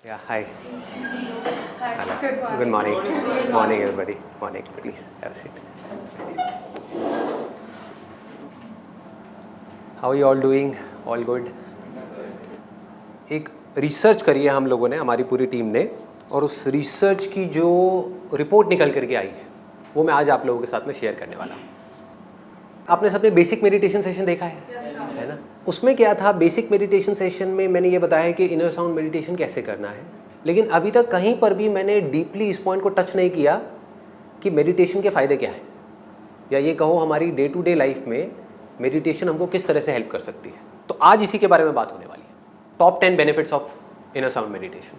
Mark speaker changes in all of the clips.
Speaker 1: Yeah, hi.
Speaker 2: Hi,
Speaker 1: Hello.
Speaker 2: good morning.
Speaker 1: Good morning. Morning, everybody. Morning. Please have a seat. How are you all doing? All good? एक research करी है हम लोगों ने, हमारी पूरी टीम ने, और उस रिसर्च की जो रिपोर्ट निकल करके आई है वो मैं आज आप लोगों के साथ में शेयर करने वाला हूँ। आपने सबने बेसिक मेडिटेशन सेशन देखा है ना? उसमें क्या था, बेसिक मेडिटेशन सेशन में मैंने ये बताया कि इनर साउंड मेडिटेशन कैसे करना है, लेकिन अभी तक कहीं पर भी मैंने डीपली इस पॉइंट को टच नहीं किया कि मेडिटेशन के फ़ायदे क्या हैं, या ये कहो हमारी डे टू डे लाइफ में मेडिटेशन हमको किस तरह से हेल्प कर सकती है। तो आज इसी के बारे में बात होने वाली है, top 10 benefits of inner sound meditation,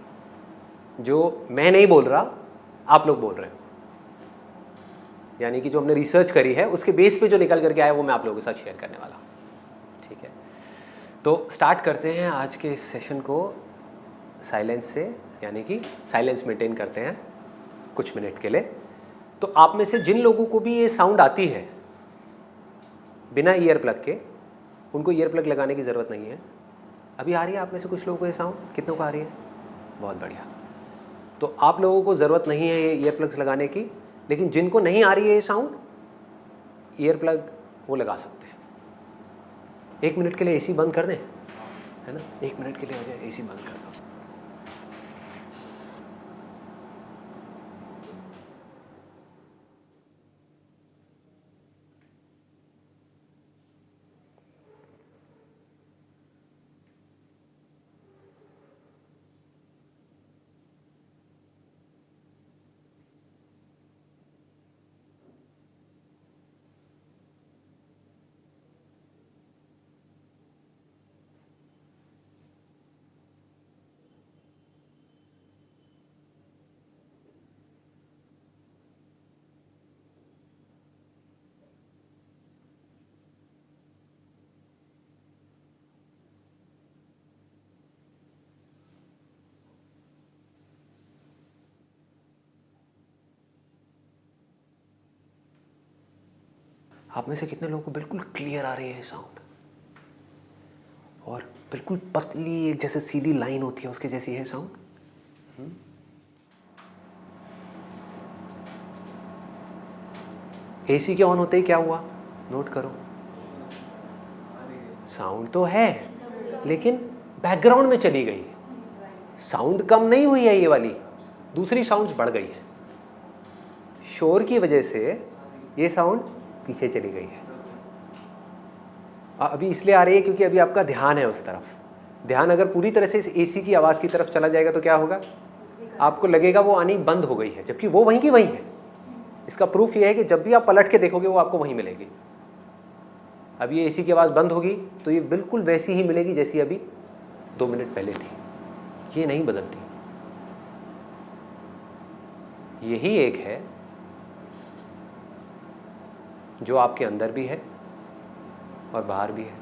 Speaker 1: जो मैं नहीं बोल रहा, आप लोग बोल रहे हो, यानी कि जो हमने रिसर्च करी है उसके बेस पे जो निकल करके आया वो मैं आप लोगों के साथ शेयर करने वाला हूँ। ठीक है, तो स्टार्ट करते हैं आज के इस सेशन को साइलेंस से, यानी कि साइलेंस मेंटेन करते हैं कुछ मिनट के लिए। तो आप में से जिन लोगों को भी ये साउंड आती है बिना ईयर प्लग के, उनको ईयर प्लग लगाने की ज़रूरत नहीं है। अभी आ रही है आप में से कुछ लोगों को ये साउंड? कितनों को आ रही है? बहुत बढ़िया। तो आप लोगों को ज़रूरत नहीं है ये ईयर प्लग्स लगाने की, लेकिन जिनको नहीं आ रही है ये साउंड, ईयर प्लग वो लगा सकते हैं। 1 मिनट के लिए एसी बंद कर दें, है ना? 1 मिनट के लिए हो जाए, एसी बंद कर दो। आप में से कितने लोगों को बिल्कुल क्लियर आ रही है साउंड, और बिल्कुल पतली एक जैसे सीधी लाइन होती है उसके जैसी है साउंड? एसी के ऑन होते ही क्या हुआ, नोट करो। साउंड तो है लेकिन बैकग्राउंड में चली गई, साउंड कम नहीं हुई है, ये वाली दूसरी साउंड्स बढ़ गई है। शोर की वजह से ये साउंड पीछे चली गई है। अभी इसलिए आ रही है क्योंकि अभी आपका ध्यान है उस तरफ। ध्यान अगर पूरी तरह से इस एसी की आवाज़ की तरफ चला जाएगा तो क्या होगा, आपको लगेगा वो आनी बंद हो गई है, जबकि वो वहीं की वहीं है। इसका प्रूफ ये है कि जब भी आप पलट के देखोगे वो आपको वहीं मिलेगी। अब ये एसी की आवाज़ बंद होगी तो ये बिल्कुल वैसी ही मिलेगी जैसी अभी 2 मिनट पहले थी, ये नहीं बदलती। यही एक है जो आपके अंदर भी है और बाहर भी है।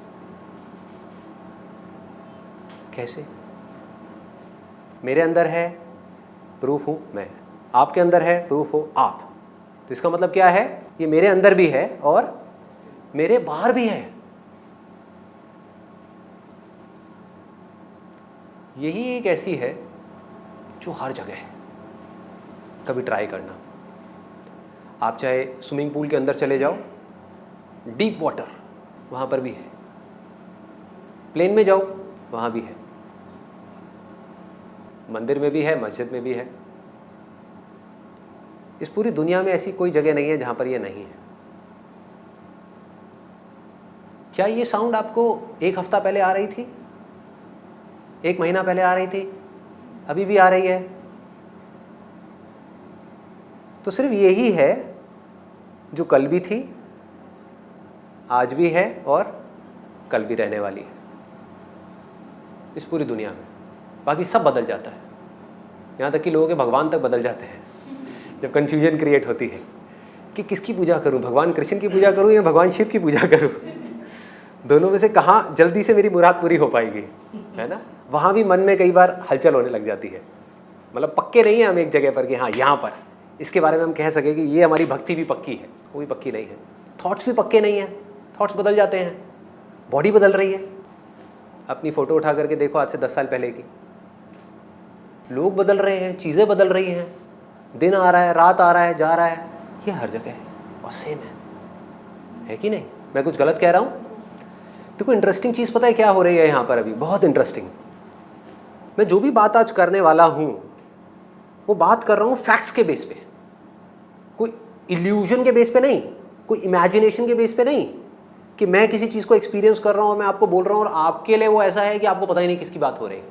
Speaker 1: कैसे? मेरे अंदर है, प्रूफ हूँ मैं, आपके अंदर है, प्रूफ हो आप। तो इसका मतलब क्या है, ये मेरे अंदर भी है और मेरे बाहर भी है। यही एक ऐसी है जो हर जगह है। कभी ट्राई करना, आप चाहे स्विमिंग पूल के अंदर चले जाओ, डीप वाटर, वहाँ पर भी है। प्लेन में जाओ, वहाँ भी है। मंदिर में भी है, मस्जिद में भी है। इस पूरी दुनिया में ऐसी कोई जगह नहीं है जहाँ पर ये नहीं है। क्या ये साउंड आपको 1 हफ्ता पहले आ रही थी, 1 महीना पहले आ रही थी, अभी भी आ रही है? तो सिर्फ यही है जो कल भी थी, आज भी है और कल भी रहने वाली है इस पूरी दुनिया में। बाकी सब बदल जाता है, यहाँ तक कि लोगों के भगवान तक बदल जाते हैं जब कन्फ्यूजन क्रिएट होती है कि किसकी पूजा करूँ, भगवान कृष्ण की पूजा करूँ या भगवान शिव की पूजा करूँ। दोनों में से कहाँ जल्दी से मेरी मुराद पूरी हो पाएगी, है ना? वहाँ भी मन में कई बार हलचल होने लग जाती है। मतलब पक्के नहीं है हम एक जगह पर कि हाँ यहाँ पर इसके बारे में हम कह सकें कि ये हमारी भक्ति भी पक्की है, वो भी पक्की नहीं है। थॉट्स भी पक्के नहीं हैं, थॉट्स बदल जाते हैं, बॉडी बदल रही है। अपनी फ़ोटो उठा करके देखो आज से 10 साल पहले की, लोग बदल रहे हैं, चीज़ें बदल रही हैं, दिन आ रहा है, रात आ रहा है, जा रहा है, ये हर जगह है और सेम है कि नहीं? मैं कुछ गलत कह रहा हूँ? देखो इंटरेस्टिंग चीज़ पता है क्या हो रही है यहाँ पर अभी, बहुत इंटरेस्टिंग। मैं जो भी बात आज करने वाला हूँ वो बात कर रहा हूँ फैक्ट्स के बेस पे, कोई इल्यूजन के बेस पे नहीं, कोई इमेजिनेशन के बेस पे नहीं कि मैं किसी चीज़ को एक्सपीरियंस कर रहा हूँ और मैं आपको बोल रहा हूँ और आपके लिए वो ऐसा है कि आपको पता ही नहीं किसकी बात हो रही है।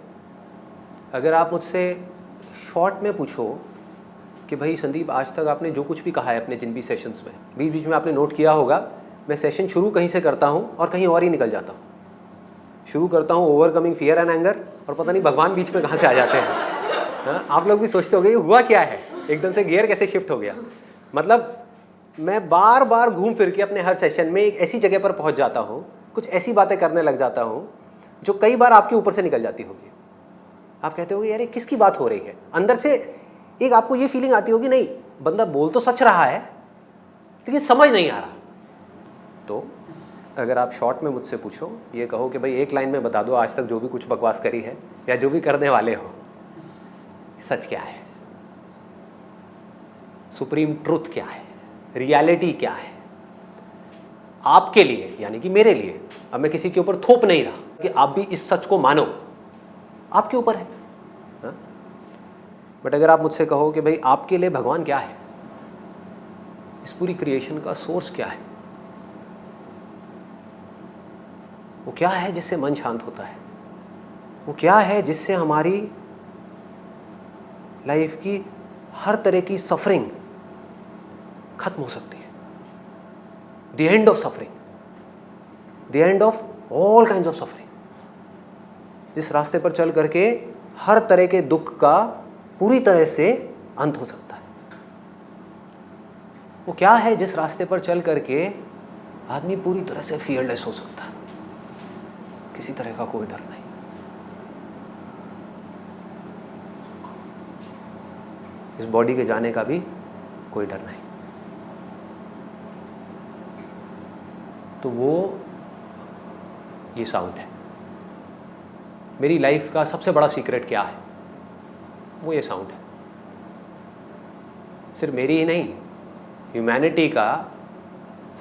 Speaker 1: अगर आप मुझसे शॉर्ट में पूछो कि भाई संदीप आज तक आपने जो कुछ भी कहा है अपने जिन भी सेशंस में, बीच बीच में आपने नोट किया होगा, मैं सेशन शुरू कहीं से करता हूँ और कहीं और ही निकल जाता हूँ। शुरू करता हूँ ओवरकमिंग फियर एंड एंगर और पता नहीं भगवान बीच में कहाँ से आ जाते हैं। हाँ, आप लोग भी सोचते होंगे ये हुआ क्या है, एकदम से गियर कैसे शिफ्ट हो गया। मतलब मैं बार बार घूम फिर के अपने हर सेशन में एक ऐसी जगह पर पहुँच जाता हूँ, कुछ ऐसी बातें करने लग जाता हूँ जो कई बार आपके ऊपर से निकल जाती होगी। आप कहते होगे यार ये किसकी बात हो रही है, अंदर से एक आपको ये फीलिंग आती होगी नहीं बंदा बोल तो सच रहा है लेकिन समझ नहीं आ रहा। तो अगर आप शॉर्ट में मुझसे पूछो, ये कहो कि भाई एक लाइन में बता दो आज तक जो भी कुछ बकवास करी है या जो भी करने वाले हो, सच क्या है, सुप्रीम ट्रुथ क्या है, रियलिटी क्या है आपके लिए, यानी कि मेरे लिए। अब मैं किसी के ऊपर थोप नहीं रहा कि आप भी इस सच को मानो, आपके ऊपर है। बट अगर आप मुझसे कहो कि भाई आपके लिए भगवान क्या है, इस पूरी क्रिएशन का सोर्स क्या है, वो क्या है जिससे मन शांत होता है, वो क्या है जिससे हमारी लाइफ की हर तरह की सफरिंग खत्म हो सकती है, the end of suffering, the end of all kinds of suffering, जिस रास्ते पर चल करके हर तरह के दुख का पूरी तरह से अंत हो सकता है। वो क्या है जिस रास्ते पर चल करके आदमी पूरी तरह से फियरलेस हो सकता है, किसी तरह का कोई डर नहीं। इस बॉडी के जाने का भी कोई डर नहीं। तो वो ये साउंड है। मेरी लाइफ का सबसे बड़ा सीक्रेट क्या है, वो ये साउंड है। सिर्फ मेरी ही नहीं, ह्यूमैनिटी का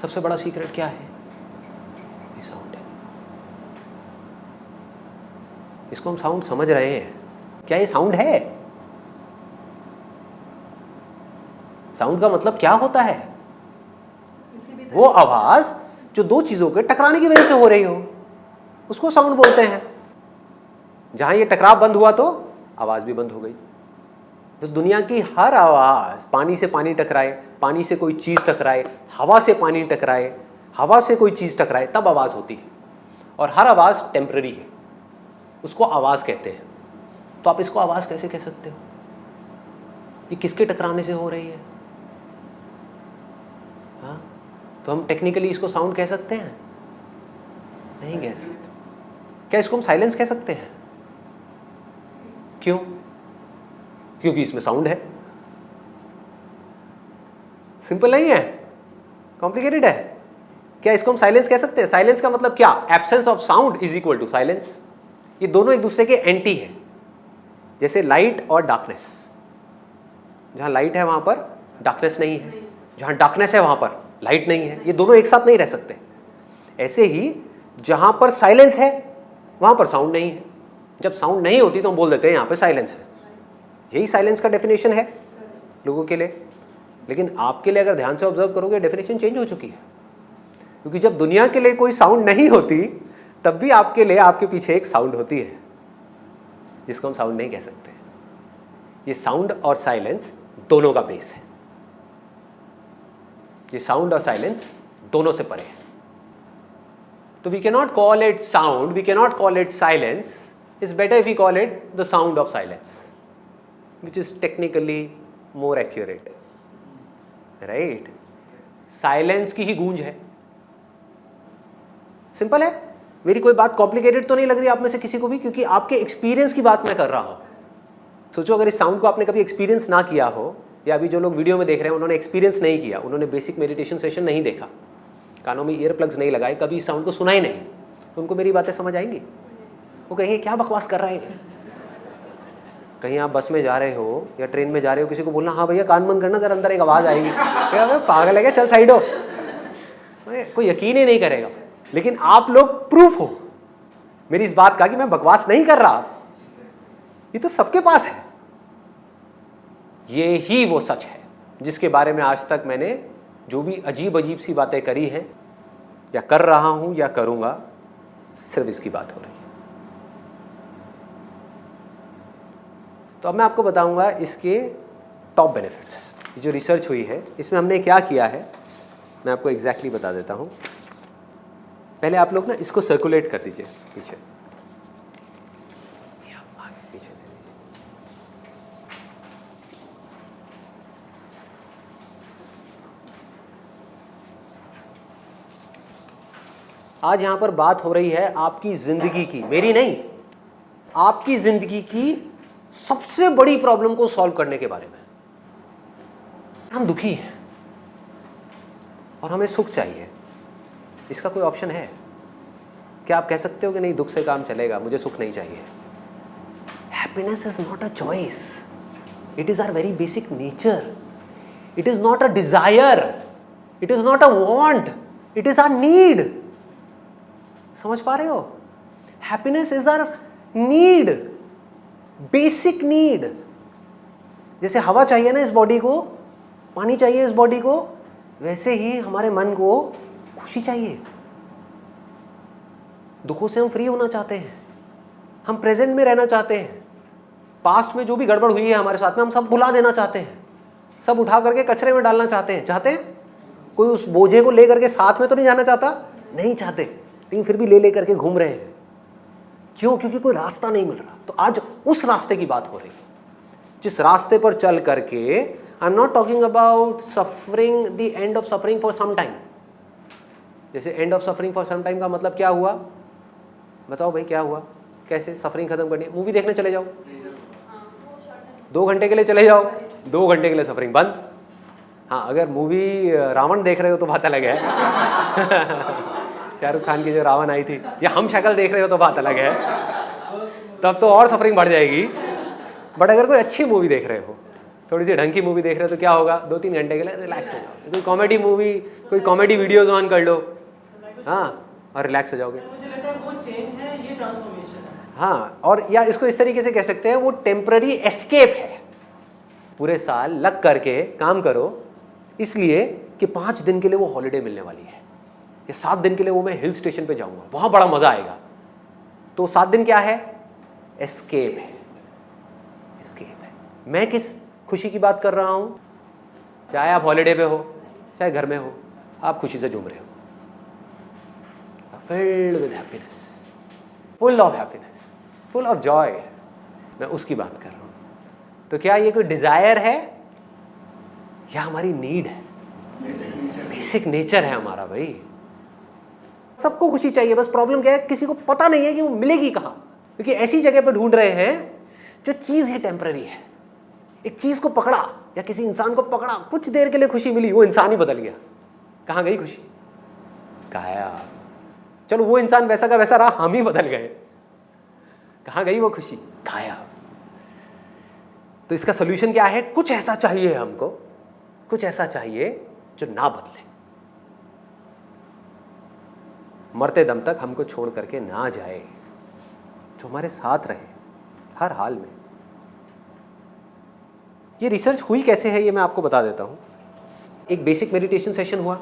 Speaker 1: सबसे बड़ा सीक्रेट क्या है, ये साउंड है। इसको हम साउंड समझ रहे हैं क्या? ये साउंड है। साउंड का मतलब क्या होता है? वो आवाज जो दो चीजों के टकराने की वजह से हो रही हो, उसको साउंड बोलते हैं। जहां ये टकराव बंद हुआ तो आवाज भी बंद हो गई। तो दुनिया की हर आवाज, पानी से पानी टकराए, पानी से कोई चीज टकराए, हवा से पानी टकराए, हवा से कोई चीज टकराए, तब आवाज होती है। और हर आवाज टेम्पररी है, उसको आवाज कहते हैं। तो आप इसको आवाज कैसे कह सकते हो? ये किसके टकराने से हो रही है? हाँ, तो हम टेक्निकली इसको साउंड कह सकते हैं? नहीं कह सकते। क्या इसको हम साइलेंस कह सकते हैं? क्यों? क्योंकि इसमें साउंड है। सिंपल नहीं है, कॉम्प्लिकेटेड है। क्या इसको हम साइलेंस कह सकते हैं? साइलेंस का मतलब क्या? Absence of sound is equal to silence. ये दोनों एक दूसरे के एंटी है। जैसे लाइट और डार्कनेस, जहां लाइट है वहां पर डार्कनेस नहीं है, जहां डार्कनेस है वहां पर लाइट नहीं है। ये दोनों एक साथ नहीं रह सकते। ऐसे ही जहां पर साइलेंस है वहां पर साउंड नहीं है। जब साउंड नहीं होती तो हम बोल देते हैं यहां पे साइलेंस है। यही साइलेंस का डेफिनेशन है लोगों के लिए। लेकिन आपके लिए अगर ध्यान से ऑब्जर्व करोगे, डेफिनेशन चेंज हो चुकी है। क्योंकि जब दुनिया के लिए कोई साउंड नहीं होती तब भी आपके लिए आपके पीछे एक साउंड होती है, जिसको हम साउंड नहीं कह सकते। ये साउंड और साइलेंस दोनों का बेस है। ये साउंड और साइलेंस दोनों से परे है। तो we can not call it sound, we can not call it silence. It's better if we call it the sound of silence, which is technically more accurate, right? Silence की ही गूंज है। सिंपल है। मेरी कोई बात कॉम्प्लिकेटेड तो नहीं लग रही आप में से किसी को भी, क्योंकि आपके एक्सपीरियंस की बात मैं कर रहा हूं। सोचो अगर इस साउंड को आपने कभी एक्सपीरियंस ना किया हो, या अभी जो लोग वीडियो में देख रहे हैं उन्होंने एक्सपीरियंस नहीं किया, उन्होंने बेसिक मेडिटेशन सेशन नहीं देखा, कानों में ईयर प्लग्स नहीं लगाए, कभी इस साउंड को सुना ही नहीं, तो उनको मेरी बातें समझ आएंगी? वो कहेंगे क्या बकवास कर रहे हैं। कहीं आप बस में जा रहे हो या ट्रेन में जा रहे हो, किसी को बोलना हाँ भैया कान बंद करना जरा, अंदर एक आवाज़ आएगी, क्या पागल है क्या, चल साइड हो, कोई यकीन ही नहीं करेगा। लेकिन आप लोग प्रूफ हो मेरी इस बात का कि मैं बकवास नहीं कर रहा, ये तो सबके पास है। ये ही वो सच है जिसके बारे में आज तक मैंने जो भी अजीब अजीब सी बातें करी हैं या कर रहा हूं या करूंगा, सिर्फ इसकी बात हो रही है। तो अब मैं आपको बताऊंगा इसके टॉप बेनिफिट्स। ये जो रिसर्च हुई है इसमें हमने क्या किया है मैं आपको एग्जैक्टली बता देता हूं। पहले आप लोग ना इसको सर्कुलेट कर दीजिए पीछे, आगे पीछे दे दीजिए। आज यहां पर बात हो रही है आपकी जिंदगी की, मेरी नहीं, आपकी जिंदगी की सबसे बड़ी प्रॉब्लम को सॉल्व करने के बारे में। हम दुखी हैं और हमें सुख चाहिए, इसका कोई ऑप्शन है क्या? आप कह सकते हो कि नहीं दुख से काम चलेगा, मुझे सुख नहीं चाहिए? Happiness is not a choice, it is our very basic nature, it is not a desire, it is not a want, it is our need. समझ पा रहे हो? Happiness is our need, basic need. जैसे हवा चाहिए ना इस body को, पानी चाहिए इस बॉडी को, वैसे ही हमारे मन को खुशी चाहिए। दुखों से हम फ्री होना चाहते हैं, हम प्रेजेंट में रहना चाहते हैं, पास्ट में जो भी गड़बड़ हुई है हमारे साथ में हम सब भुला देना चाहते हैं, सब उठा करके कचरे में डालना चाहते हैं। चाहते हैं? कोई उस बोझे को ले करके साथ में तो नहीं जाना चाहता? नहीं चाहते, लेकिन फिर भी ले करके घूम रहे हैं। क्यों? क्योंकि कोई रास्ता नहीं मिल रहा। तो आज उस रास्ते की बात हो रही है जिस रास्ते पर चल करके, I am not talking about suffering, the end of suffering for some time. जैसे end of suffering for some time का मतलब क्या हुआ? बताओ भाई क्या हुआ? कैसे सफरिंग खत्म करनी है? मूवी देखने चले जाओ, 2 घंटे के लिए चले जाओ, 2 घंटे के लिए सफरिंग बंद। हाँ, अगर मूवी रावण देख रहे हो तो बात अलग है शाहरुख खान की जो रावण आई थी, या हम शक्ल देख रहे हो तो बात अलग है, तब तो और सफरिंग बढ़ जाएगी। बट अगर कोई अच्छी मूवी देख रहे हो, थोड़ी सी ढंग की मूवी देख रहे हो, तो क्या होगा? 2-3 घंटे के लिए रिलैक्स हो जाओ। कोई कॉमेडी मूवी, कोई कॉमेडी वीडियोज ऑन कर लो, हाँ, और रिलैक्स हो जाओगे।
Speaker 3: मुझे लगता है वो चेंज है, ये ट्रांसफॉर्मेशन है।
Speaker 1: हाँ, और या इसको इस तरीके से कह सकते हैं वो टेम्पररी एस्केप है। पूरे साल लग करके काम करो इसलिए कि 5 दिन के लिए वो हॉलीडे मिलने वाली है, या 7 दिन के लिए वो मैं हिल स्टेशन पे जाऊंगा, वहां बड़ा मजा आएगा। तो 7 दिन क्या है? एस्केप है, एस्केप है। मैं किस खुशी की बात कर रहा हूं? चाहे आप हॉलीडे पे हो, चाहे घर में हो, आप खुशी से झूम रहे हो, filled with happiness, full of happiness, full of joy। मैं उसकी बात कर रहा हूँ। तो क्या ये कोई डिजायर है या हमारी नीड है? बेसिक नेचर है हमारा भाई। सबको खुशी चाहिए, बस प्रॉब्लम क्या है? किसी को पता नहीं है कि वो मिलेगी कहाँ, क्योंकि ऐसी जगह पे ढूंढ रहे हैं जो चीज़ ही टेम्पररी है। एक चीज़ को पकड़ा या किसी इंसान को पकड़ा, कुछ देर के लिए खुशी मिली, वो इंसान ही बदल गया। कहाँ गई खुशी? गायब। चलो वो इंसान वैसा का वैसा रहा, हम ही बदल गए, कहाँ गई वो खुशी? गायब। तो इसका सोल्यूशन क्या है? कुछ ऐसा चाहिए हमको, कुछ ऐसा चाहिए जो ना बदले, मरते दम तक हमको छोड़ करके ना जाए, जो हमारे साथ रहे हर हाल में। ये रिसर्च हुई कैसे है ये मैं आपको बता देता हूं। एक बेसिक मेडिटेशन सेशन हुआ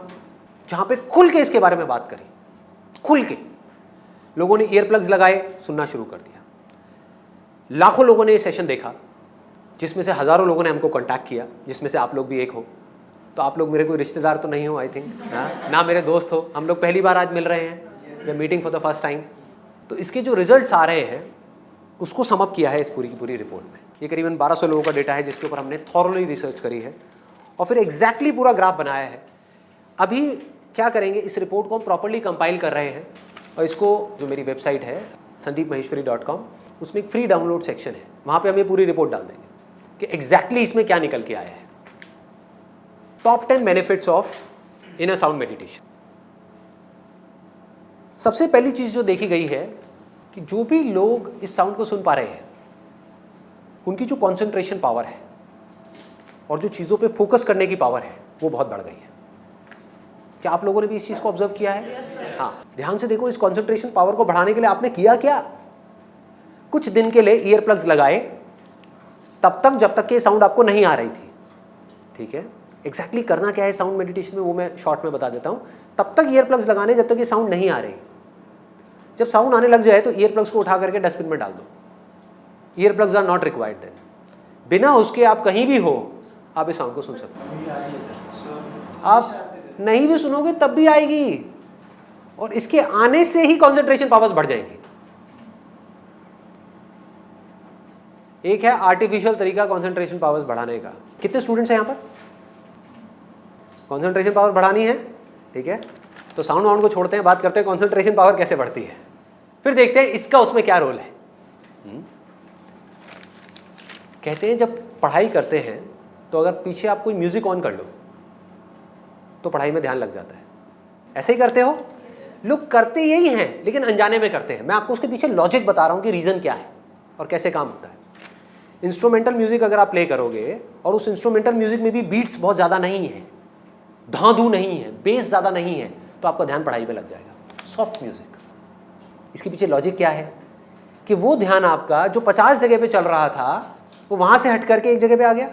Speaker 1: जहां पे खुल के इसके बारे में बात करी, खुल के। लोगों ने ईयर प्लग्स लगाए, सुनना शुरू कर दिया। लाखों लोगों ने ये सेशन देखा, जिसमें से हज़ारों लोगों ने हमको कांटेक्ट किया, जिसमें से आप लोग भी एक हो। तो आप लोग मेरे कोई रिश्तेदार तो नहीं हो आई थिंक, ना मेरे दोस्त हो, हम लोग पहली बार आज मिल रहे हैं, we meeting for the first time. तो इसके जो रिजल्ट्स आ रहे हैं उसको सम अप किया है इस पूरी की पूरी रिपोर्ट में। ये करीबन 1200 लोगों का डेटा है जिसके ऊपर हमने थॉरली रिसर्च करी है और फिर एग्जैक्टली पूरा ग्राफ बनाया है। अभी क्या करेंगे, इस रिपोर्ट को हम प्रॉपर्ली कंपाइल कर रहे हैं और इसको, जो मेरी वेबसाइट है sandeepmaheshwari.com, उसमें एक फ्री डाउनलोड सेक्शन है, वहाँ पे हम ये पूरी रिपोर्ट डाल देंगे कि एग्जैक्टली इसमें क्या निकल के आया है। Top 10 benefits of inner sound meditation. सबसे पहली चीज़ जो देखी गई है कि जो भी लोग इस साउंड को सुन पा रहे हैं उनकी जो कॉन्सेंट्रेशन पावर है और जो चीज़ों पे फोकस करने की पावर है वो बहुत बढ़ गई है। क्या आप लोगों ने भी इस चीज़ को ऑब्जर्व किया है? हाँ, ध्यान से देखो, इस कॉन्सेंट्रेशन पावर को बढ़ाने के लिए आपने किया क्या? कुछ दिन के लिए ईयर प्लग्स लगाए, तब तक जब तक कि साउंड आपको नहीं आ रही थी। ठीक है, एग्जैक्टली करना क्या है साउंड मेडिटेशन में वो मैं शॉर्ट में बता देता हूँ। तब तक ईयर प्लग्स लगाने जब तक ये साउंड नहीं आ रही। जब साउंड आने लग जाए तो ईयर प्लग्स को उठा करके डस्टबिन में डाल दो। Ear plugs are not required then. बिना उसके आप कहीं भी हो आप इस साउंड को सुन सकते हो। आप नहीं भी सुनोगे तब भी आएगी, और इसके आने से ही कॉन्सेंट्रेशन पावर्स बढ़ जाएंगी। एक है आर्टिफिशियल तरीका कॉन्सेंट्रेशन पावर्स बढ़ाने का। कितने स्टूडेंट्स हैं यहाँ पर? कॉन्सेंट्रेशन पावर बढ़ानी है, ठीक है, तो साउंड वाउंड को छोड़ते हैं, बात करते हैं कॉन्सेंट्रेशन पावर कैसे बढ़ती है। फिर देखते हैं इसका उसमें क्या रोल है। कहते हैं जब पढ़ाई करते हैं तो अगर पीछे आप कोई म्यूजिक ऑन कर लो तो पढ़ाई में ध्यान लग जाता है। ऐसे ही करते हो? लोग करते यही हैं लेकिन अनजाने में करते हैं। मैं आपको उसके पीछे लॉजिक बता रहा हूं कि रीजन क्या है और कैसे काम होता है। इंस्ट्रूमेंटल म्यूजिक अगर आप प्ले करोगे और उस इंस्ट्रूमेंटल म्यूजिक में भी बीट्स बहुत ज़्यादा नहीं है, धांधू नहीं है, बेस ज़्यादा नहीं है, तो आपका ध्यान पढ़ाई में लग जाएगा। सॉफ्ट म्यूजिक, इसके पीछे लॉजिक क्या है कि वो ध्यान आपका जो 50 जगह पे चल रहा था वो वहाँ से हट करके एक जगह पे आ गया।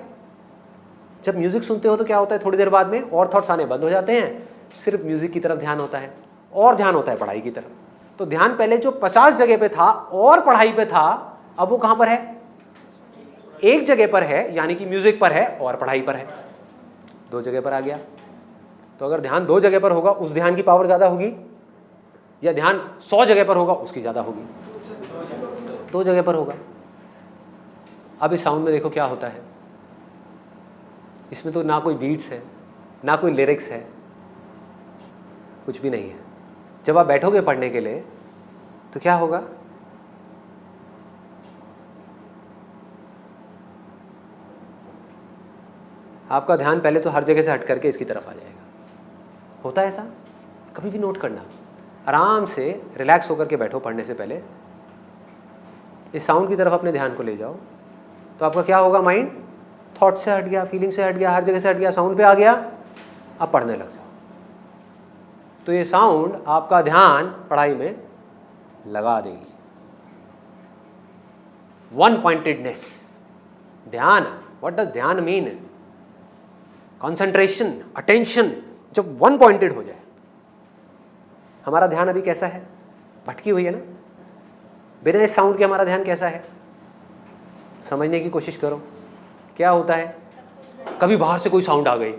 Speaker 1: जब म्यूजिक सुनते हो तो क्या होता है, थोड़ी देर बाद में और थॉट्स आने बंद हो जाते हैं, सिर्फ म्यूजिक की तरफ ध्यान होता है और ध्यान होता है पढ़ाई की तरफ। तो ध्यान पहले जो 50 जगह पे था और पढ़ाई पे था, अब वो कहाँ पर है? एक जगह पर है, यानी कि म्यूजिक पर है और पढ़ाई पर है। 2 जगह पर आ गया। तो अगर ध्यान 2 जगह पर होगा उस ध्यान की पावर ज़्यादा होगी, या ध्यान 100 जगह पर होगा उसकी ज़्यादा होगी? 2 जगह पर होगा। अब इस साउंड में देखो क्या होता है। इसमें तो ना कोई बीट्स है, ना कोई लिरिक्स है, कुछ भी नहीं है। जब आप बैठोगे पढ़ने के लिए तो क्या होगा? आपका ध्यान पहले तो हर जगह से हट करके इसकी तरफ आ जाएगा। होता है ऐसा? कभी भी नोट करना। आराम से रिलैक्स होकर के बैठो पढ़ने से पहले, इस साउंड की तरफ अपने ध्यान को ले जाओ, तो आपका क्या होगा? माइंड थॉट से हट गया, फीलिंग से हट गया, हर जगह से हट गया, साउंड पे आ गया, आप पढ़ने लग जाओ। तो ये साउंड आपका ध्यान पढ़ाई में लगा देगी। वन पॉइंटेडनेस, ध्यान। व्हाट डज ध्यान मीन? Concentration, attention. जब वन पॉइंटेड हो जाए। हमारा ध्यान अभी कैसा है? भटकी हुई है ना। बिना इस साउंड के हमारा ध्यान कैसा है? समझने की कोशिश करो। क्या होता है? कभी बाहर से कोई साउंड आ गई,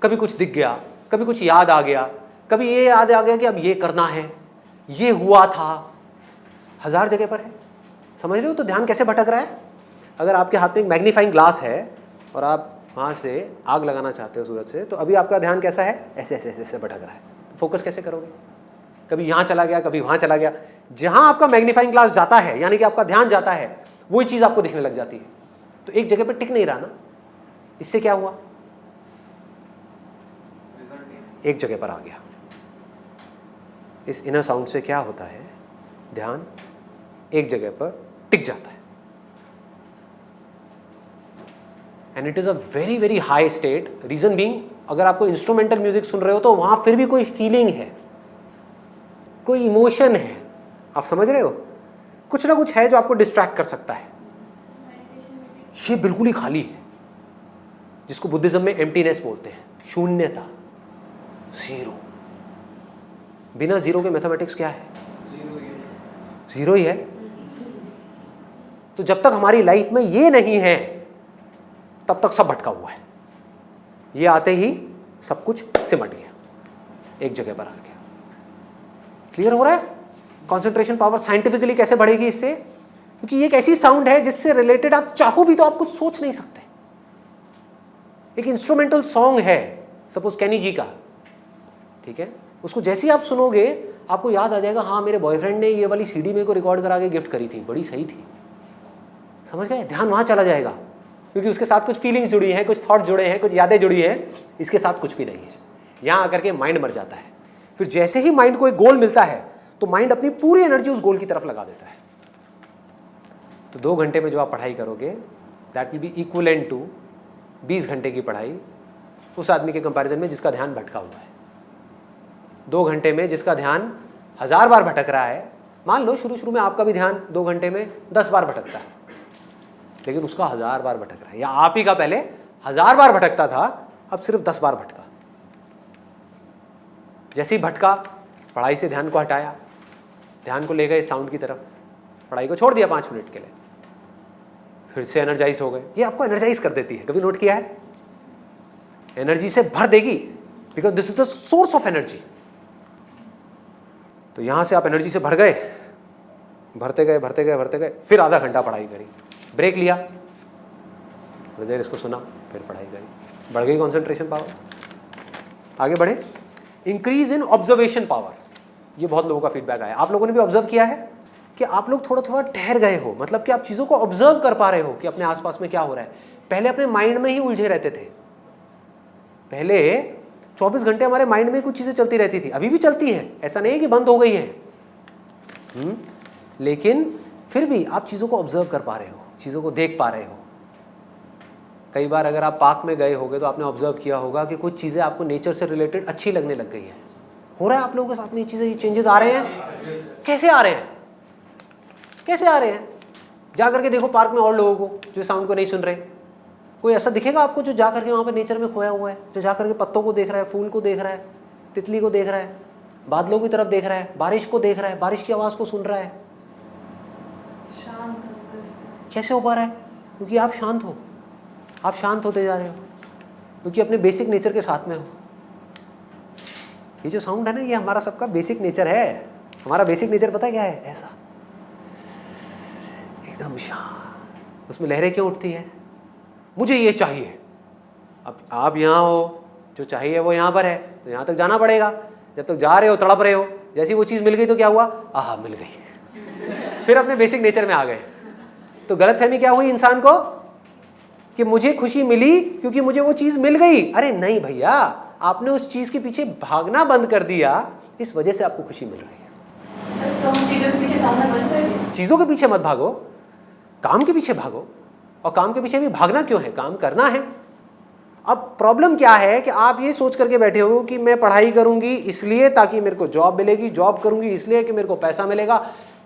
Speaker 1: कभी कुछ दिख गया, कभी कुछ याद आ गया, कभी ये याद आ गया कि अब ये करना है, ये हुआ था। 1000 जगह पर है। समझ रहे हो तो ध्यान कैसे भटक रहा है? अगर आपके हाथ में एक मैग्नीफाइंग ग्लास है और आप वहाँ से आग लगाना चाहते हो सूरज से, तो अभी आपका ध्यान कैसा है? ऐसे ऐसे ऐसे ऐसे भटक रहा है। फोकस कैसे करोगे? कभी यहाँ चला गया, कभी वहाँ चला गया। जहाँ आपका मैग्नीफाइंग ग्लास जाता है, यानी कि आपका ध्यान जाता है, वही चीज़ आपको दिखने लग जाती है। तो एक जगह पर टिक नहीं रहा ना। इससे क्या हुआ? एक जगह पर आ गया। इस इनर साउंड से क्या होता है? ध्यान एक जगह पर टिक जाता है। And it is a very very high state. Reason being, अगर आपको इंस्ट्रूमेंटल म्यूजिक सुन रहे हो तो वहां फिर भी कोई फीलिंग है, कोई इमोशन है। आप समझ रहे हो? कुछ ना कुछ है जो आपको डिस्ट्रैक्ट कर सकता है। ये बिल्कुल ही खाली है, जिसको बुद्धिज्म में एम्प्टीनेस बोलते हैं, शून्यता, जीरो। बिना जीरो के मैथमेटिक्स क्या है? जीरो ही है। तो जब तक हमारी लाइफ में ये नहीं है तब तक सब भटका हुआ है। ये आते ही सब कुछ सिमट गया, एक जगह पर आ गया। क्लियर हो रहा है? कंसंट्रेशन पावर साइंटिफिकली कैसे बढ़ेगी इससे? क्योंकि ये एक ऐसी साउंड है जिससे रिलेटेड आप चाहो भी तो आप कुछ सोच नहीं सकते। एक इंस्ट्रूमेंटल सॉन्ग है, सपोज कैनी जी का, ठीक है, उसको जैसे ही आप सुनोगे आपको याद आ जाएगा, हाँ मेरे बॉयफ्रेंड ने ये वाली सीडी मेरे को रिकॉर्ड करा के गिफ्ट करी थी, बड़ी सही थी। समझ गए? ध्यान वहाँ चला जाएगा, क्योंकि उसके साथ कुछ फीलिंग्स जुड़ी हैं, कुछ थॉट जुड़े हैं, कुछ यादें जुड़ी हैं। इसके साथ कुछ भी नहीं है। यहाँ आकर के माइंड मर जाता है। फिर जैसे ही माइंड को एक गोल मिलता है तो माइंड अपनी पूरी एनर्जी उस गोल की तरफ लगा देता है। तो 2 घंटे में जो आप पढ़ाई करोगे that will be equivalent to 20 घंटे की पढ़ाई उस आदमी के कंपैरिजन में जिसका ध्यान भटका हुआ है। 2 घंटे में जिसका ध्यान 1000 बार भटक रहा है, मान लो शुरू शुरू में आपका भी ध्यान 2 घंटे में 10 बार भटकता है, लेकिन उसका 1000 बार भटक रहा है, या आप ही का पहले 1000 बार भटकता था, अब सिर्फ 10 बार भटका। जैसे ही भटका, पढ़ाई से ध्यान को हटाया, ध्यान को ले गए साउंड की तरफ, पढ़ाई को छोड़ दिया 5 मिनट के लिए, फिर से एनर्जाइज हो गए। ये आपको एनर्जाइज कर देती है, कभी नोट किया है? एनर्जी से भर देगी, because this is the source of energy. तो यहां से आप एनर्जी से भर गए, भरते गए भरते गए भरते गए, फिर आधा घंटा पढ़ाई करी, ब्रेक लिया, थोड़ी देर इसको सुना, फिर पढ़ाई करी, बढ़ गई कॉन्सेंट्रेशन पावर। आगे बढ़े, इंक्रीज इन ऑब्जर्वेशन पावर। ये बहुत लोगों का फीडबैक आया, आप लोगों ने भी ऑब्जर्व किया है कि आप लोग थोड़ा थोड़ा ठहर गए हो, मतलब कि आप चीज़ों को ऑब्जर्व कर पा रहे हो कि अपने आसपास में क्या हो रहा है। पहले अपने माइंड में ही उलझे रहते थे, पहले 24 घंटे हमारे माइंड में कुछ चीज़ें चलती रहती थी, अभी भी चलती हैं, ऐसा नहीं है कि बंद हो गई है, लेकिन फिर भी आप चीज़ों को ऑब्जर्व कर पा रहे हो, चीज़ों को देख पा रहे हो। कई बार अगर आप पार्क में गए होगे तो आपने ऑब्जर्व किया होगा कि कुछ चीज़ें आपको नेचर से रिलेटेड अच्छी लगने लग गई हैं। हो रहा है आप लोगों के साथ में ये चीज़ें, ये चेंजेस आ रहे हैं? कैसे आ रहे हैं? कैसे आ रहे हैं? जा करके देखो पार्क में और लोगों को जो साउंड को नहीं सुन रहे। कोई ऐसा दिखेगा आपको जो जा करके वहाँ पर नेचर में खोया हुआ है, जो जा करके पत्तों को देख रहा है, फूल को देख रहा है, तितली को देख रहा है, बादलों की तरफ देख रहा है, बारिश को देख रहा है, बारिश की आवाज़ को सुन रहा है? कैसे हो पा रहा है? क्योंकि आप शांत हो, आप शांत होते जा रहे हो, क्योंकि अपने बेसिक नेचर के साथ में हो। ये जो साउंड है ना, ये हमारा सबका बेसिक नेचर है। हमारा बेसिक नेचर पता है क्या है? ऐसा एकदम शांत। उसमें लहरें क्यों उठती है? मुझे ये चाहिए। अब आप यहाँ हो, जो चाहिए वो यहाँ पर है, तो यहाँ तक जाना पड़ेगा। जब तक जा रहे हो तड़प रहे हो, जैसी वो चीज़ मिल गई तो क्या हुआ? आहा मिल गई, फिर अपने बेसिक नेचर में आ गए। तो गलतफहमी क्या हुई इंसान को कि मुझे खुशी मिली क्योंकि मुझे वो चीज़ मिल गई। अरे नहीं भैया, आपने उस चीज़ के पीछे भागना बंद कर दिया, इस वजह से आपको खुशी मिल रही है।
Speaker 2: सर, तो हम चीज़ों के पीछे भागना बंद कर दें?
Speaker 1: चीज़ों के पीछे मत भागो, काम के पीछे भागो। और काम के पीछे भी भागना क्यों है? काम करना है। अब प्रॉब्लम क्या है कि आप ये सोच करके बैठे हो कि मैं पढ़ाई करूंगी इसलिए ताकि मेरे को जॉब मिलेगी, जॉब करूंगी इसलिए कि मेरे को पैसा मिलेगा,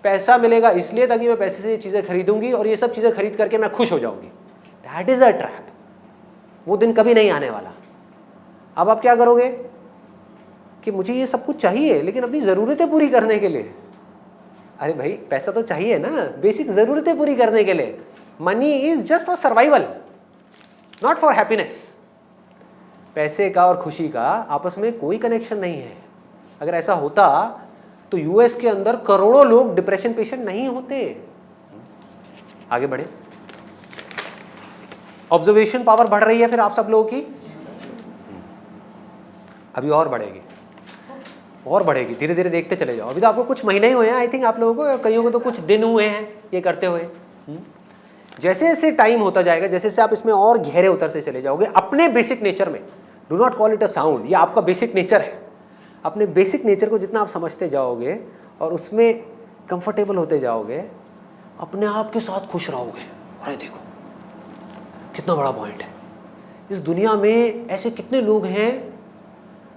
Speaker 1: पैसा मिलेगा इसलिए ताकि मैं पैसे से ये चीज़ें खरीदूंगी और ये सब चीज़ें खरीद करके मैं खुश हो जाऊंगी। That is a trap. वो दिन कभी नहीं आने वाला। अब आप क्या करोगे कि मुझे ये सब कुछ चाहिए लेकिन अपनी ज़रूरतें पूरी करने के लिए। अरे भाई, पैसा तो चाहिए ना बेसिक ज़रूरतें पूरी करने के लिए। Money is just for survival, not for happiness. पैसे का और खुशी का आपस में कोई कनेक्शन नहीं है। अगर ऐसा होता तो यूएस के अंदर करोड़ों लोग डिप्रेशन पेशेंट नहीं होते। आगे बढ़े, ऑब्जर्वेशन पावर बढ़ रही है फिर आप सब लोगों की, अभी और बढ़ेगी, और बढ़ेगी, धीरे धीरे देखते चले जाओ। अभी तो आपको कुछ महीने ही हुए हैं आई थिंक आप लोगों को, कईयों को तो कुछ दिन हुए हैं ये करते हुए। जैसे जैसे टाइम होता जाएगा, जैसे जैसे आप इसमें और गहरे उतरते चले जाओगे अपने बेसिक नेचर में, do not call it a sound, ये आपका बेसिक नेचर है। अपने बेसिक नेचर को जितना आप समझते जाओगे और उसमें कंफर्टेबल होते जाओगे, अपने आप के साथ खुश रहोगे। अरे देखो कितना बड़ा पॉइंट है। इस दुनिया में ऐसे कितने लोग हैं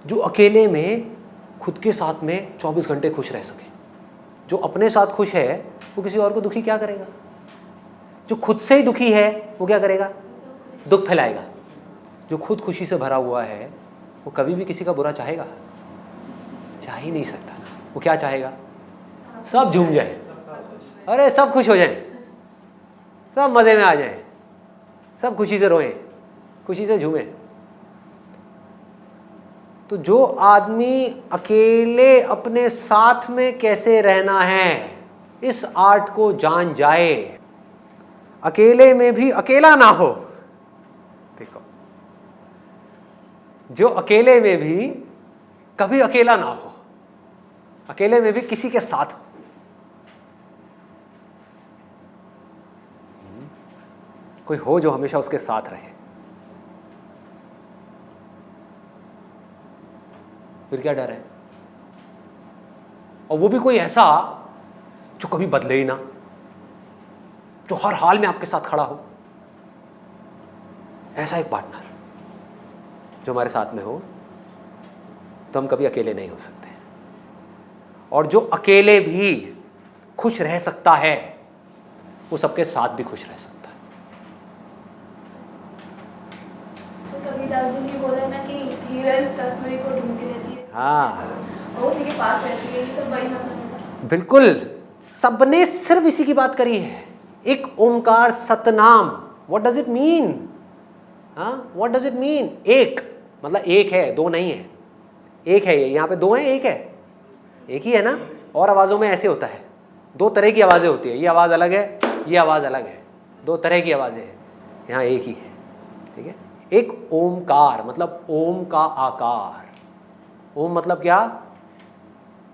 Speaker 1: जो अकेले में खुद के साथ में 24 घंटे खुश रह सके। जो अपने साथ खुश है वो किसी और को दुखी क्या करेगा? जो खुद से ही दुखी है वो क्या करेगा? दुख फैलाएगा। जो खुद खुशी से भरा हुआ है वो कभी भी किसी का बुरा चाहेगा? चाह ही नहीं सकता। वो क्या चाहेगा? सब झूम जाए, अरे सब खुश हो जाए, सब मज़े में आ जाए, सब खुशी से रोएं, खुशी से झूमें। तो जो आदमी अकेले अपने साथ में कैसे रहना है इस आर्ट को जान जाए, अकेले में भी अकेला ना हो। देखो, जो अकेले में भी कभी अकेला ना हो, अकेले में भी किसी के साथ हो। कोई हो जो हमेशा उसके साथ रहे। फिर क्या डर है? और वो भी कोई ऐसा जो कभी बदले ही ना, जो हर हाल में आपके साथ खड़ा हो। ऐसा एक पार्टनर जो हमारे साथ में हो तो हम कभी अकेले नहीं हो सकते। और जो अकेले भी खुश रह सकता है वो सबके साथ भी खुश रह सकता है।
Speaker 2: कबीरदास जी ने बोला ना कि हिरन कस्तूरी को ढूंढती रहती है,
Speaker 1: हाँ
Speaker 2: और उसी के पास रहती है। ये सब वही मतलब है।
Speaker 1: बिल्कुल, सबने सिर्फ इसी की बात करी है, एक Omkar Satnam. What does it mean? हाँ, व्हाट डज इट मीन? एक मतलब एक है, दो नहीं है। एक है, ये यहाँ पे दो है, एक है, एक ही है ना। और आवाज़ों में ऐसे होता है, दो तरह की आवाज़ें होती है, ये आवाज़ अलग है, ये आवाज़ अलग है, दो तरह की आवाज़ें हैं, यहाँ एक ही है। ठीक है, एक ओमकार मतलब ओम का आकार। ओम मतलब क्या?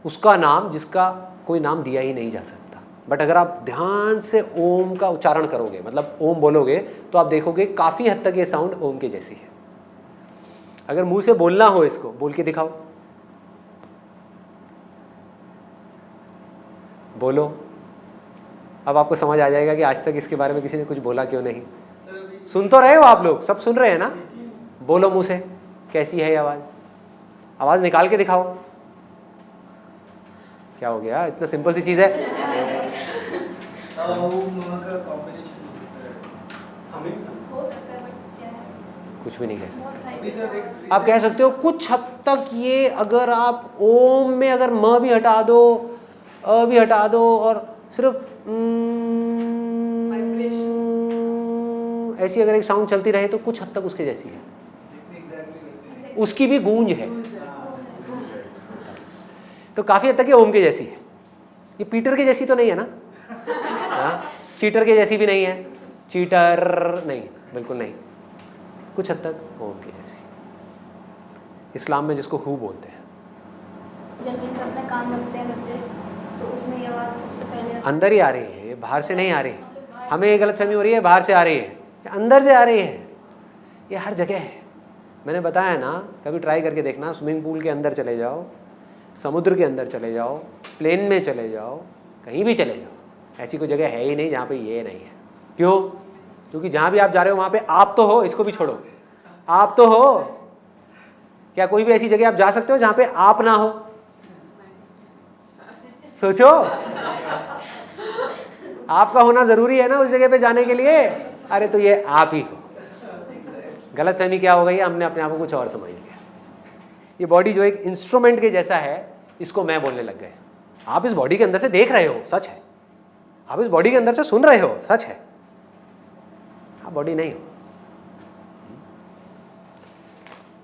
Speaker 1: उसका नाम जिसका कोई नाम दिया ही नहीं जा सकता। बट अगर आप ध्यान से ओम का उच्चारण करोगे, मतलब ओम बोलोगे, तो आप देखोगे काफ़ी हद तक ये साउंड ओम के जैसी है। अगर मुंह से बोलना हो, इसको बोल के दिखाओ, बोलो। अब आपको समझ आ जाएगा कि आज तक इसके बारे में किसी ने कुछ बोला क्यों नहीं। सुन तो रहे हो आप लोग, सब सुन रहे हैं ना? बोलो मुंह से, कैसी है ये आवाज़? आवाज़ निकाल के दिखाओ। क्या हो गया? इतना सिंपल सी चीज़ है।
Speaker 2: हो सकता है, बट क्या है,
Speaker 1: कुछ भी नहीं कह सकते।
Speaker 2: बहुत हाई
Speaker 1: आप कह सकते हो कुछ हद तक ये, अगर आप ओम में अगर म भी हटा दो, अ भी हटा दो, और सिर्फ ऐसी अगर एक साउंड चलती रहे तो कुछ हद तक उसके जैसी है, उसकी भी गूंज है, तो काफ़ी हद तक ये ओम के जैसी है। ये पीटर के जैसी तो नहीं है ना? हाँ, चीटर के जैसी भी नहीं है, चीटर नहीं, बिल्कुल नहीं, कुछ हद तक ओम के जैसी। इस्लाम में जिसको हू बोलते हैं।
Speaker 2: जब कहीं पे अपना काम रखते हैं बच्चे, तो उसमें ये आवाज़ सबसे पहले
Speaker 1: अंदर ही आ रही है, बाहर से नहीं आ रही। हमें ये गलतफहमी हो रही है बाहर से आ रही है, अंदर से आ रही है। ये हर जगह है। मैंने बताया ना, कभी ट्राई करके देखना, स्विमिंग पूल के अंदर चले जाओ, समुद्र के अंदर चले जाओ, प्लेन में चले जाओ, कहीं भी चले जाओ, ऐसी कोई जगह है ही नहीं जहाँ पे ये नहीं है। क्यों? क्योंकि जहाँ भी आप जा रहे हो वहाँ पे आप तो हो, इसको भी छोड़ो, आप तो हो। क्या कोई भी ऐसी जगह आप जा सकते हो जहाँ पे आप ना हो? सोचो, आपका होना जरूरी है ना उस जगह पे जाने के लिए। अरे तो ये आप ही हो। गलतफहमी क्या हो गई है? हमने अपने आप को कुछ और समझ लिया। ये बॉडी जो एक इंस्ट्रूमेंट के जैसा है, इसको मैं बोलने लग गए। आप इस बॉडी के अंदर से देख रहे हो, सच है। आप इस बॉडी के अंदर से सुन रहे हो, सच है। आप बॉडी नहीं हो।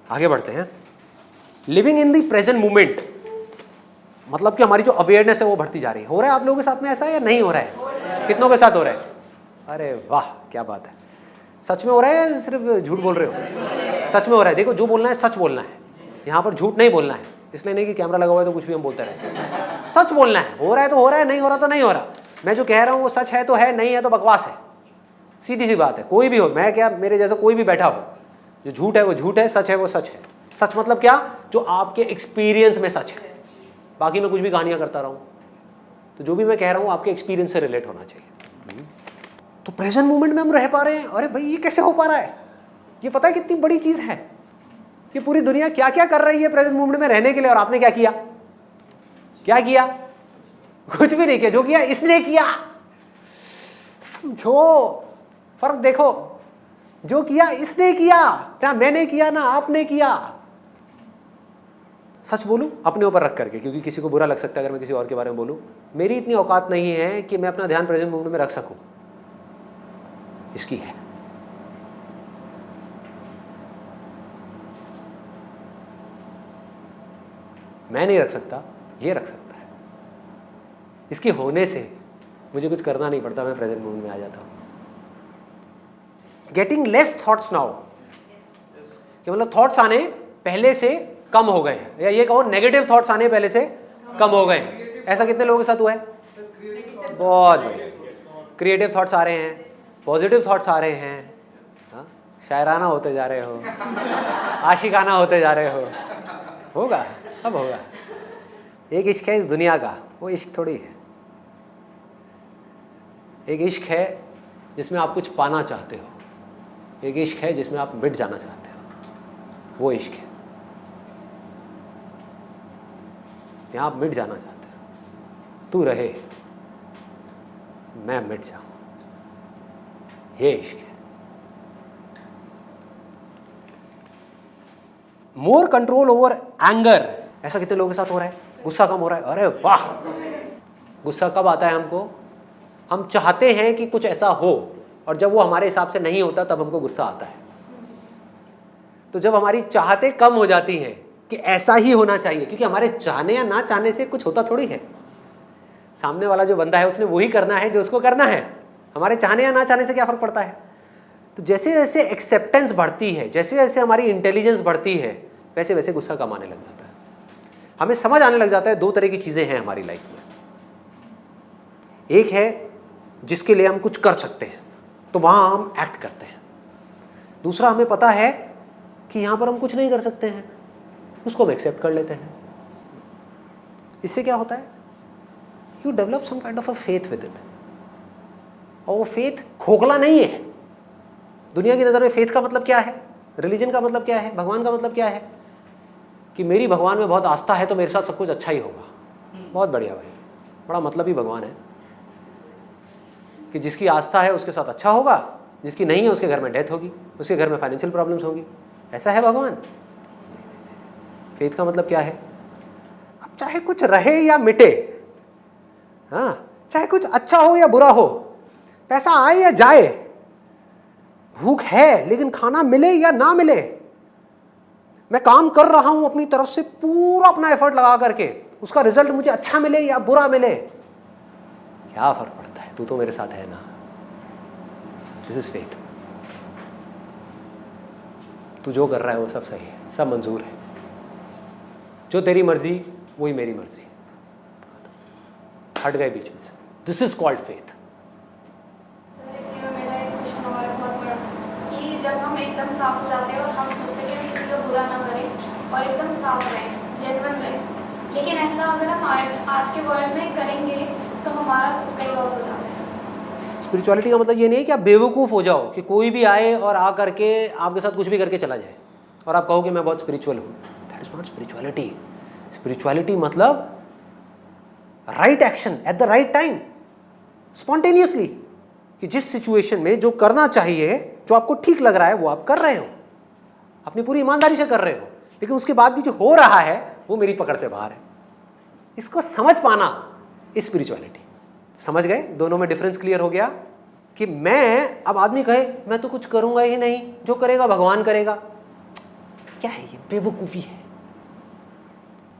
Speaker 1: आगे बढ़ते हैं। Living in the present moment मतलब कि हमारी जो अवेयरनेस है वो बढ़ती जा रही है। हो रहा है आप लोगों के साथ में ऐसा, या नहीं हो रहा है? कितनों के साथ हो रहा है? अरे वाह, क्या बात है। सच में हो रहा है या सिर्फ झूठ बोल रहे हो? सच में हो रहा है। देखो, जो बोलना है सच बोलना है, यहाँ पर झूठ नहीं बोलना है। इसलिए नहीं कि कैमरा लगा हुआ है तो कुछ भी हम बोलते रहे। सच बोलना है। हो रहा है तो हो रहा है, नहीं हो रहा तो नहीं हो रहा। मैं जो कह रहा हूँ वो सच है तो है, नहीं है तो बकवास है। सीधी सी बात है। कोई भी हो, मैं क्या, मेरे जैसा कोई भी बैठा हो, जो झूठ है वो झूठ है, सच है वो सच है। सच मतलब क्या? जो आपके एक्सपीरियंस में सच है। बाकी मैं कुछ भी कहानियाँ करता रहूँ, तो जो भी मैं कह रहा हूँ आपके एक्सपीरियंस से रिलेट होना चाहिए। तो प्रेजेंट मोमेंट में हम रह पा रहे हैं। अरे भाई, ये कैसे हो पा रहा है? ये पता है कितनी बड़ी चीज़ है। ये पूरी दुनिया क्या क्या कर रही है प्रेजेंट मोमेंट में रहने के लिए, और आपने क्या किया? क्या किया? कुछ भी नहीं किया। जो किया इसने किया। समझो फर्क, देखो, जो किया इसने किया ना, मैंने किया ना आपने किया। सच बोलूं अपने ऊपर रख करके, क्योंकि किसी को बुरा लग सकता है अगर मैं किसी और के बारे में बोलूं। मेरी इतनी औकात नहीं है कि मैं अपना ध्यान प्रेजेंट मोमेंट में रख सकूं, इसकी है। मैं नहीं रख सकता, ये रख सकता है। इसके होने से मुझे कुछ करना नहीं पड़ता, मैं प्रेजेंट मोमेंट में आ जाता हूँ। गेटिंग लेस थॉट्स नाउ, कि मतलब थॉट्स आने पहले से कम हो गए हैं, या ये कहो नेगेटिव थॉट्स आने पहले से कम हो गए हैं। ऐसा कितने लोगों के साथ हुआ है? बहुत बढ़िया। क्रिएटिव थॉट्स आ रहे हैं, पॉजिटिव थॉट्स आ रहे हैं, हाँ? शायराना होते जा रहे हो, आशिकाना होते जा रहे हो। होगा, सब होगा। एक इश्क है इस दुनिया का, वो इश्क थोड़ी है। एक इश्क है जिसमें आप कुछ पाना चाहते हो, एक इश्क है जिसमें आप मिट जाना चाहते हो, वो इश्क है। यहाँ आप मिट जाना चाहते हो, तू रहे मैं मिट जाऊं, ये इश्क है। मोर कंट्रोल ओवर एंगर, ऐसा कितने लोगों के साथ हो रहा है? गुस्सा कम हो रहा है, अरे वाह। गुस्सा कब आता है हमको? हम चाहते हैं कि कुछ ऐसा हो और जब वो हमारे हिसाब से नहीं होता तब हमको गुस्सा आता है। तो जब हमारी चाहते कम हो जाती हैं कि ऐसा ही होना चाहिए, क्योंकि हमारे चाहने या ना चाहने से कुछ होता थोड़ी है, सामने वाला जो बंदा है उसने वही करना है जो उसको करना है, हमारे चाहने या ना चाहने से क्या फर्क पड़ता है। तो जैसे जैसे एक्सेप्टेंस बढ़ती है, जैसे जैसे हमारी इंटेलिजेंस बढ़ती है, वैसे वैसे गुस्सा कम आने लग जाता है। हमें समझ आने लग जाता है दो तरह की चीज़ें हैं हमारी लाइफ में। एक है जिसके लिए हम कुछ कर सकते हैं तो वहाँ हम एक्ट करते हैं, दूसरा हमें पता है कि यहाँ पर हम कुछ नहीं कर सकते हैं, उसको हम एक्सेप्ट कर लेते हैं। इससे क्या होता है? You develop some kind of a faith within, और वो फेथ खोखला नहीं है। दुनिया की नज़र में फेथ का मतलब क्या है, रिलीजन का मतलब क्या है, भगवान का मतलब क्या है कि मेरी भगवान में बहुत आस्था है तो मेरे साथ सब कुछ अच्छा ही होगा। बहुत बढ़िया भाई, बड़ा मतलब ही भगवान है कि जिसकी आस्था है उसके साथ अच्छा होगा, जिसकी नहीं है उसके घर में डेथ होगी, उसके घर में फाइनेंशियल प्रॉब्लम्स होंगी। ऐसा है भगवान? फेथ का मतलब क्या है? अब चाहे कुछ रहे या मिटे, हाँ, चाहे कुछ अच्छा हो या बुरा हो, पैसा आए या जाए, भूख है लेकिन खाना मिले या ना मिले, मैं काम कर रहा हूं अपनी तरफ से पूरा अपना एफर्ट लगा करके, उसका रिजल्ट मुझे अच्छा मिले या बुरा मिले, क्या फर्क पड़ता है, तू तो मेरे साथ है ना। This is faith. तू जो कर रहा है वो सब सही है, सब मंजूर है, जो तेरी मर्जी वही मेरी मर्जी, हट गए बीच में से। This is called faith.
Speaker 2: Sir इसी में मेरा एक क्वेश्चन और है बहुत बड़ा कि जब हम एकदम साफ हो जाते हैं और हम सोचते हैं कि हम किसी का बुरा ना करें और एकदम साफ रहें, जेन्युइन रहें, लेकिन ऐसा अगर हम आज के वर्ल्ड में करेंगे तो हमारा खुद का ही लॉस हो जाता है।
Speaker 1: स्पिरिचुअलिटी का मतलब ये नहीं है कि आप बेवकूफ़ हो जाओ कि कोई भी आए और आ करके आपके साथ कुछ भी करके चला जाए और आप कहो कि मैं बहुत स्पिरिचुअल हूँ। That is not spirituality. Spirituality मतलब right action at the right time, spontaneously, कि जिस सिचुएशन में जो करना चाहिए, जो आपको ठीक लग रहा है वो आप कर रहे हो, अपनी पूरी ईमानदारी से कर रहे हो, लेकिन उसके बाद भी जो हो रहा है वो मेरी पकड़ से बाहर है। इसको समझ पाना स्पिरिचुअलिटी। समझ गए? दोनों में डिफरेंस क्लियर हो गया कि मैं, अब आदमी कहे मैं तो कुछ करूंगा ही नहीं, जो करेगा भगवान करेगा, क्या है ये? बेवकूफ़ी है।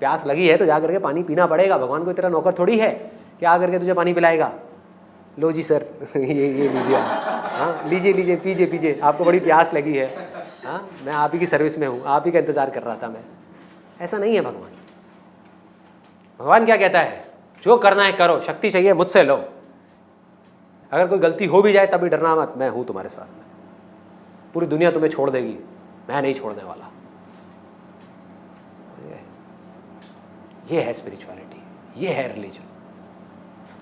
Speaker 1: प्यास लगी है तो जा करके पानी पीना पड़ेगा, भगवान कोई तेरा नौकर थोड़ी है कि आ करके तुझे पानी पिलाएगा। लो जी सर ये लीजिए आप, हाँ लीजिए लीजिए पीजिए पीजिए, आपको बड़ी प्यास लगी है, हाँ मैं आप ही की सर्विस में हूँ, आप ही का इंतज़ार कर रहा था मैं। ऐसा नहीं है भगवान। भगवान क्या कहता है? जो करना है करो, शक्ति चाहिए मुझसे लो, अगर कोई गलती हो भी जाए तभी डरना मत, मैं हूँ तुम्हारे साथ में, पूरी दुनिया तुम्हें छोड़ देगी, मैं नहीं छोड़ने वाला। ये है स्पिरिचुअलिटी, ये है religion.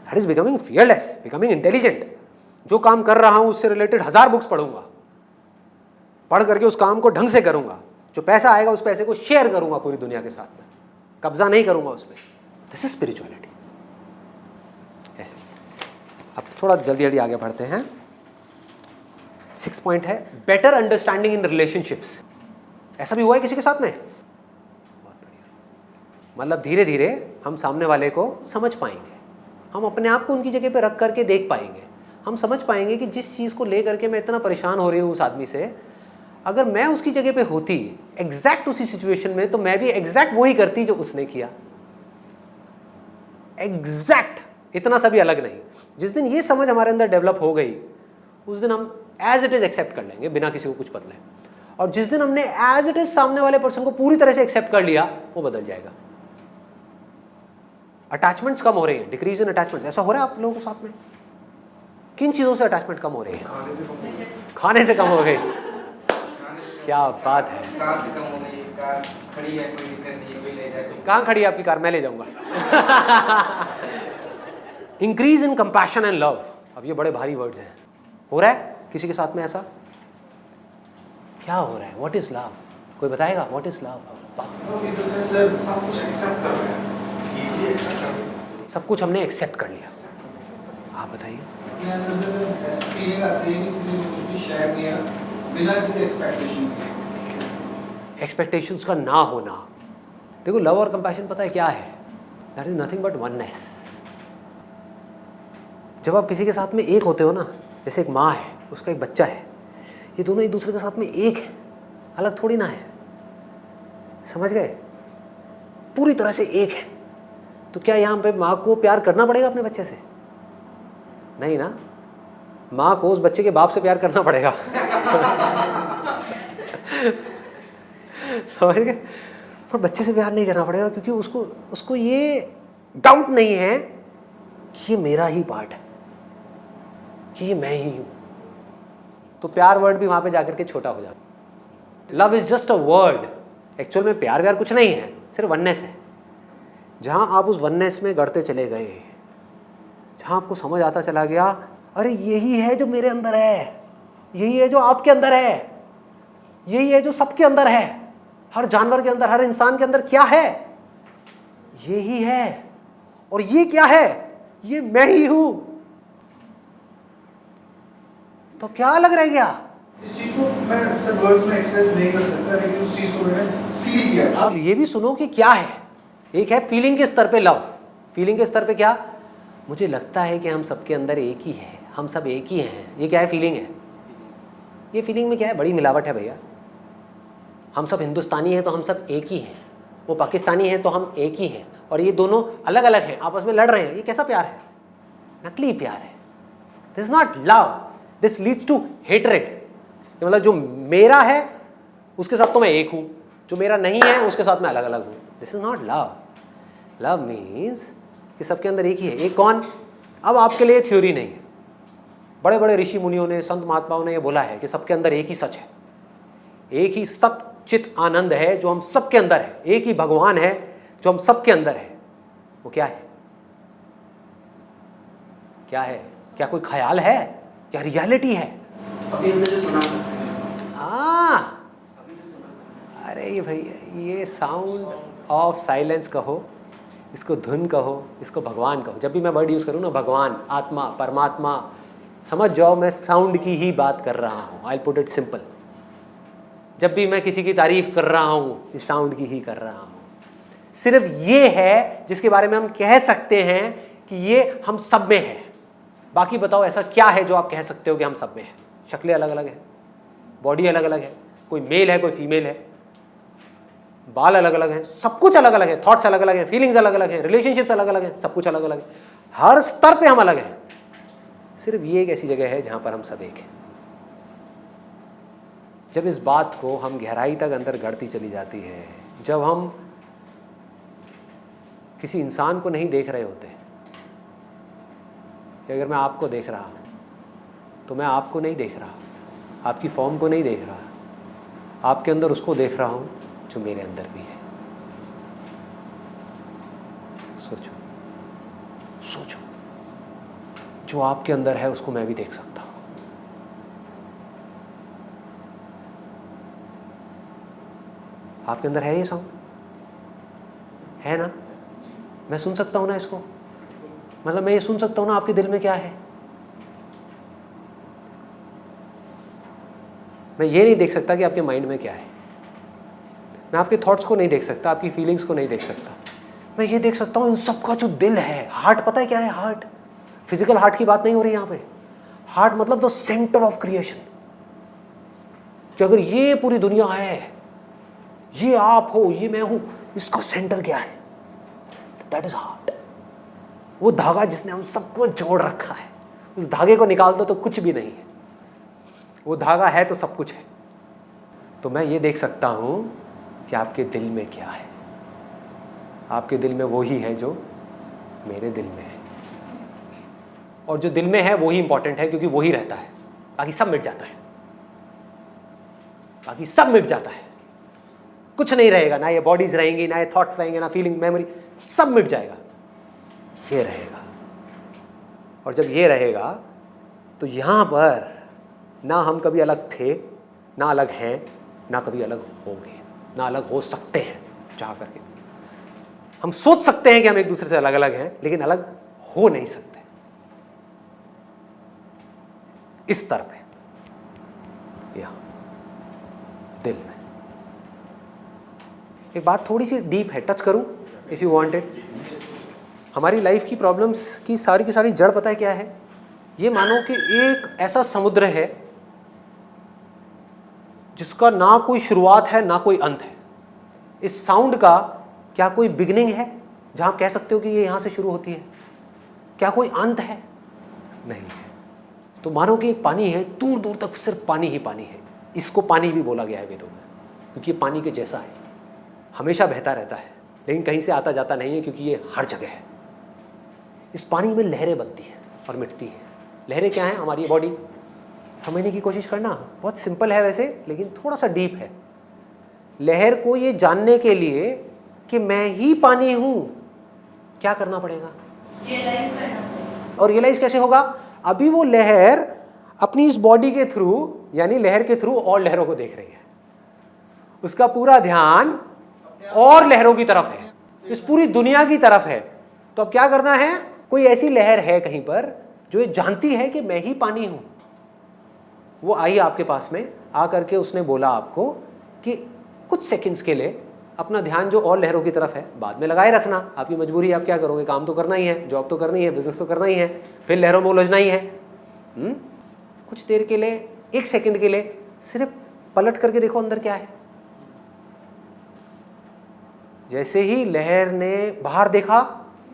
Speaker 1: That is becoming fearless, becoming intelligent. जो काम कर रहा हूँ उससे रिलेटेड 1000 बुक्स पढ़ूंगा, पढ़ करके उस काम को ढंग से करूंगा, जो पैसा आएगा उस पैसे को शेयर करूंगा पूरी दुनिया के साथ में, कब्जा नहीं करूंगा उस पर। This is spirituality. ऐसे अब थोड़ा जल्दी जल्दी आगे बढ़ते हैं। 6 पॉइंट है बेटर अंडरस्टैंडिंग इन रिलेशनशिप्स। ऐसा भी हुआ है किसी के साथ में? बहुत बढ़िया। मतलब धीरे धीरे हम सामने वाले को समझ पाएंगे, हम अपने आप को उनकी जगह पे रख करके देख पाएंगे, हम समझ पाएंगे कि जिस चीज़ को ले करके मैं इतना परेशान हो रही हूँ उस आदमी से, अगर मैं उसकी जगह पे होती एग्जैक्ट उसी सिचुएशन में, तो मैं भी एग्जैक्ट वही करती जो उसने किया। एग्जैक्ट, इतना सा भी अलग नहीं। जिस दिन ये समझ हमारे अंदर डेवलप हो गई, उस दिन हम एज इट इज एक्सेप्ट कर लेंगे बिना किसी को कुछ बदले। और जिस दिन हमने एज इट इज सामने वाले पर्सन को पूरी तरह से एक्सेप्ट कर लिया, वो बदल जाएगा। अटैचमेंट्स कम हो रही है, डिक्रीज इन अटैचमेंट। ऐसा हो रहा है आप लोगों के साथ में? किन चीज़ों से अटैचमेंट कम हो रही है? खाने से कम हो गई। क्या बात है।
Speaker 4: कार से कम हो गई, कार खड़ी है, कोई दिक्कत नहीं है, कोई ले जाए।
Speaker 1: कहाँ खड़ी है आपकी कार? मैं ले जाऊंगा। Increase in compassion and love. अब ये बड़े भारी वर्ड्स हैं। हो रहा है किसी के साथ में ऐसा? क्या हो रहा है? What is love? कोई बताएगा व्हाट इज लव?
Speaker 5: सर सब कुछ एक्सेप्ट कर रहे हैं, इजीली एक्सेप्ट कर रहे हैं।
Speaker 1: सब कुछ हमने एक्सेप्ट कर लिया। आप बताइए।
Speaker 5: अपने अंदर से ऐसी फीलिंग आती है कि किसी ने कुछ भी शेयर किया बिना किसी एक्सपेक्टेशन के।
Speaker 1: एक्सपेक्टेशंस का ना होना। देखो लव और कंपैशन पता है क्या है? That is nothing but oneness. जब आप किसी के साथ में एक होते हो ना, जैसे एक माँ है, उसका एक बच्चा है, ये दोनों एक दूसरे के साथ में एक है, अलग थोड़ी ना है। समझ गए? पूरी तरह से एक है। तो क्या यहाँ पे माँ को प्यार करना पड़ेगा अपने बच्चे से? नहीं ना, माँ को उस बच्चे के बाप से प्यार करना पड़ेगा। समझ गए? पर बच्चे से प्यार नहीं करना पड़ेगा, क्योंकि उसको ये डाउट नहीं है कि ये मेरा ही पार्ट है, कि ये मैं ही हूं। तो प्यार वर्ड भी वहां पे जाकर के छोटा हो जाता। Love is just a word. Actual में प्यार व्यार कुछ नहीं है, सिर्फ वननेस है। जहां आप उस वननेस में गढ़ते चले गए, जहां आपको समझ आता चला गया, अरे यही है जो मेरे अंदर है, यही है जो आपके अंदर है, यही है जो सबके अंदर है, हर जानवर के अंदर, हर इंसान के अंदर क्या है? यही है। और ये क्या है? ये मैं ही हूं। तो क्या अलग रह गया?
Speaker 5: इस चीज को मैं सर वर्ड्स में एक्सप्रेस नहीं कर सकता, लेकिन उस चीज को मैंने फील किया।
Speaker 1: अब ये भी सुनो कि क्या है। एक है फीलिंग के स्तर पे लव। फीलिंग के स्तर पे क्या? मुझे लगता है कि हम सबके अंदर एक ही है, हम सब एक ही हैं। ये क्या है? फीलिंग है। ये फीलिंग में क्या है? बड़ी मिलावट है भैया। हम सब हिंदुस्तानी हैं तो हम सब एक ही हैं, वो पाकिस्तानी हैं तो हम एक ही हैं, और ये दोनों अलग अलग हैं, आपस में लड़ रहे हैं। ये कैसा प्यार है? नकली प्यार है। This is not love, this leads to hatred. मतलब जो मेरा है उसके साथ तो मैं एक हूं, जो मेरा नहीं है उसके साथ मैं अलग अलग हूं। This is not love. Love means कि सबके अंदर एक ही है। एक कौन? अब आपके लिए थ्योरी नहीं है, बड़े बड़े ऋषि मुनियों ने, संत महात्माओं ने ये बोला है कि सबके अंदर एक ही सच है, एक ही सत चित आनंद है जो हम सबके अंदर है, एक ही भगवान है जो हम सबके अंदर है। वो क्या है? क्या है? क्या कोई ख्याल है? क्या रियलिटी है?
Speaker 4: अभी हमने जो सुना
Speaker 1: हाँ, अरे ये भैया, ये साउंड ऑफ साइलेंस कहो, इसको धुन कहो, इसको भगवान कहो। जब भी मैं वर्ड यूज़ करूँ ना, भगवान, आत्मा, परमात्मा, समझ जाओ मैं साउंड की ही बात कर रहा हूँ। I put it simple. जब भी मैं किसी की तारीफ कर रहा हूँ, इस साउंड की ही कर रहा हूँ। सिर्फ ये है जिसके बारे में हम कह सकते हैं कि ये हम सब में है। बाकी बताओ ऐसा क्या है जो आप कह सकते हो कि हम सब में है? शक्लें अलग अलग हैं, बॉडी अलग अलग है, कोई मेल है कोई फीमेल है, बाल अलग अलग हैं, सब कुछ अलग अलग है, थॉट्स अलग अलग हैं, फीलिंग्स अलग अलग हैं, रिलेशनशिप्स अलग अलग हैं, सब कुछ अलग अलग है। हर स्तर पे हम अलग हैं। सिर्फ ये एक ऐसी जगह है जहां पर हम सब एक हैं। जब इस बात को हम गहराई तक अंदर गढ़ती चली जाती है, जब हम किसी इंसान को नहीं देख रहे होते, कि अगर मैं आपको देख रहा हूं तो मैं आपको नहीं देख रहा, आपकी फॉर्म को नहीं देख रहा, आपके अंदर उसको देख रहा हूं जो मेरे अंदर भी है। सोचो सोचो, जो आपके अंदर है उसको मैं भी देख सकता हूं। आपके अंदर है ये साउंड? है ना? मैं सुन सकता हूं ना इसको? मतलब मैं ये सुन सकता हूं ना आपके दिल में क्या है? मैं ये नहीं देख सकता कि आपके माइंड में क्या है। मैं आपके थॉट्स को नहीं देख सकता, आपकी फीलिंग्स को नहीं देख सकता। मैं ये देख सकता हूं इन सबका जो दिल है, हार्ट। पता है क्या है हार्ट? फिजिकल हार्ट की बात नहीं हो रही यहां पे। हार्ट मतलब द सेंटर ऑफ क्रिएशन। कि अगर ये पूरी दुनिया है, ये आप हो, ये मैं हूं, इसका सेंटर क्या है? That is heart. वो धागा जिसने हम सबको जोड़ रखा है। उस धागे को निकाल दो तो कुछ भी नहीं है, वो धागा है तो सब कुछ है। तो मैं ये देख सकता हूं कि आपके दिल में क्या है। आपके दिल में वही है जो मेरे दिल में है, और जो दिल में है वही इंपॉर्टेंट है, क्योंकि वही रहता है। बाकी सब मिट जाता है, बाकी सब मिट जाता है, कुछ नहीं रहेगा। ना ये बॉडीज रहेंगी, ना ये थॉट्स रहेंगे, ना फीलिंग, मेमोरी, सब मिट जाएगा। ये रहेगा। और जब ये रहेगा तो यहां पर ना हम कभी अलग थे, ना अलग हैं, ना कभी अलग होंगे, ना अलग हो सकते हैं चाह करके। हम सोच सकते हैं कि हम एक दूसरे से अलग अलग हैं, लेकिन अलग हो नहीं सकते। इस तरफ है, यहां दिल में। एक बात थोड़ी सी डीप है, टच करूं इफ यू वांट इट। हमारी लाइफ की प्रॉब्लम्स की सारी जड़ पता है क्या है? ये मानो कि एक ऐसा समुद्र है जिसका ना कोई शुरुआत है ना कोई अंत है। इस साउंड का क्या कोई बिगिनिंग है जहां आप कह सकते हो कि ये यहां से शुरू होती है? क्या कोई अंत है? नहीं है। तो मानो कि एक पानी है, दूर दूर तक सिर्फ पानी ही पानी है। इसको पानी भी बोला गया है वेदों में, क्योंकि ये पानी के जैसा है, हमेशा बहता रहता है, लेकिन कहीं से आता जाता नहीं है, क्योंकि ये हर जगह है। इस पानी में लहरें बनती हैं और मिटती हैं। लहरें क्या हैं? हमारी बॉडी। समझने की कोशिश करना, बहुत सिंपल है वैसे, लेकिन थोड़ा सा डीप है। लहर को ये जानने के लिए कि मैं ही पानी हूं, क्या करना पड़ेगा?
Speaker 2: रियलाइज करना पड़ेगा।
Speaker 1: और रियलाइज कैसे होगा? अभी वो लहर अपनी इस बॉडी के थ्रू, यानी लहर के थ्रू और लहरों को देख रही है। उसका पूरा ध्यान और लहरों की तरफ है, इस पूरी दुनिया की तरफ है। तो अब क्या करना है? कोई ऐसी लहर है कहीं पर जो ये जानती है कि मैं ही पानी हूं। वो आई आपके पास में, आ करके उसने बोला आपको कि कुछ सेकंड्स के लिए अपना ध्यान जो और लहरों की तरफ है बाद में लगाए रखना। आपकी मजबूरी, आप क्या करोगे? काम तो करना ही है, जॉब तो करनी है, बिजनेस तो करना ही है, फिर लहरों में उलझना ही है। कुछ देर के लिए, एक सेकंड के लिए सिर्फ पलट करके देखो अंदर क्या है। जैसे ही लहर ने बाहर देखा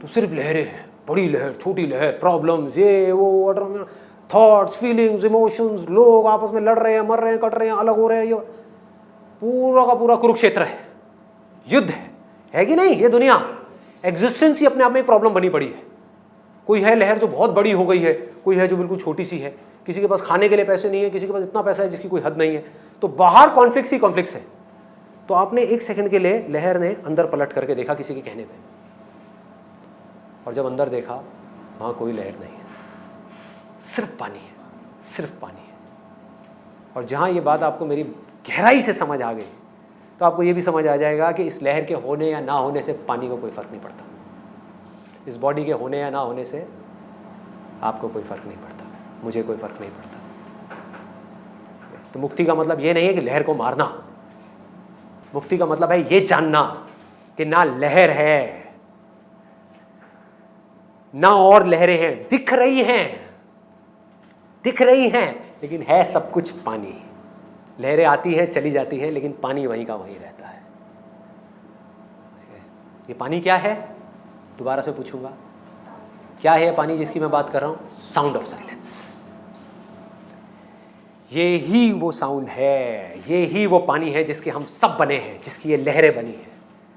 Speaker 1: तो सिर्फ लहरें हैं, बड़ी लहर, छोटी लहर, प्रॉब्लम्स, ये वो, थॉट्स, फीलिंग्स, इमोशंस, लोग आपस में लड़ रहे हैं, मर रहे हैं, कट रहे हैं, अलग हो रहे हैं। ये पूरा का पूरा कुरुक्षेत्र है, युद्ध है कि नहीं? ये दुनिया, एग्जिस्टेंस ही अपने आप में एक प्रॉब्लम बनी पड़ी है। कोई है लहर जो बहुत बड़ी हो गई है, कोई है जो बिल्कुल छोटी सी है। किसी के पास खाने के लिए पैसे नहीं है, किसी के पास इतना पैसा है जिसकी कोई हद नहीं है। तो बाहर कॉन्फ्लिक्ट्स ही कॉन्फ्लिक्ट्स है। तो आपने एक सेकंड के लिए लहर ने अंदर पलट करके देखा किसी के कहने पे, और जब अंदर देखा वहां कोई लहर नहीं है, सिर्फ पानी है, सिर्फ पानी है। और जहां ये बात आपको मेरी गहराई से समझ आ गई, तो आपको ये भी समझ आ जाएगा कि इस लहर के होने या ना होने से पानी को कोई फर्क नहीं पड़ता। इस बॉडी के होने या ना होने से आपको कोई फर्क नहीं पड़ता, मुझे कोई फर्क नहीं पड़ता। तो मुक्ति का मतलब ये नहीं है कि लहर को मारना। मुक्ति का मतलब है ये जानना कि ना लहर है ना और लहरें हैं। दिख रही हैं, लेकिन है सब कुछ पानी। लहरें आती हैं, चली जाती हैं, लेकिन पानी वहीं का वहीं रहता है। ये पानी क्या है? दोबारा से पूछूंगा, क्या है पानी जिसकी मैं बात कर रहा हूं? Sound of silence. ये ही वो साउंड है, ये ही वो पानी है जिसके हम सब बने हैं, जिसकी ये लहरें बनी हैं।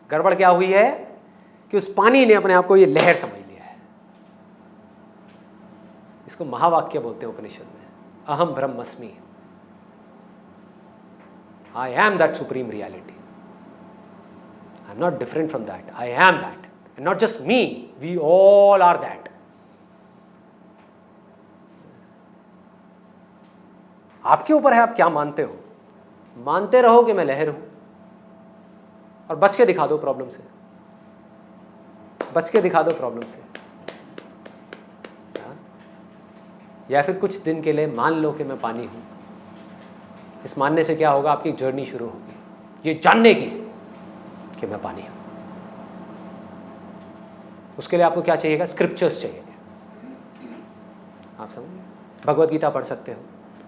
Speaker 1: गड़बड़ क्या हुई है कि उस पानी ने अपने आप को ये लहर समझ लिया है। इसको महावाक्य बोलते हैं उपनिषद में, अहम ब्रह्मस्मि, I am that supreme reality, I am not different from that, I am that, and not just me, we all are that. आपके ऊपर है आप क्या मानते हो। मानते रहो कि मैं लहर हूं और बच के दिखा दो प्रॉब्लम से, बच के दिखा दो प्रॉब्लम से। या फिर कुछ दिन के लिए मान लो कि मैं पानी हूं। इस मानने से क्या होगा? आपकी जर्नी शुरू होगी ये जानने की कि मैं पानी हूं। उसके लिए आपको क्या चाहिएगा? स्क्रिप्चर्स चाहिए। आप समझिए, भगवत गीता पढ़ सकते हो,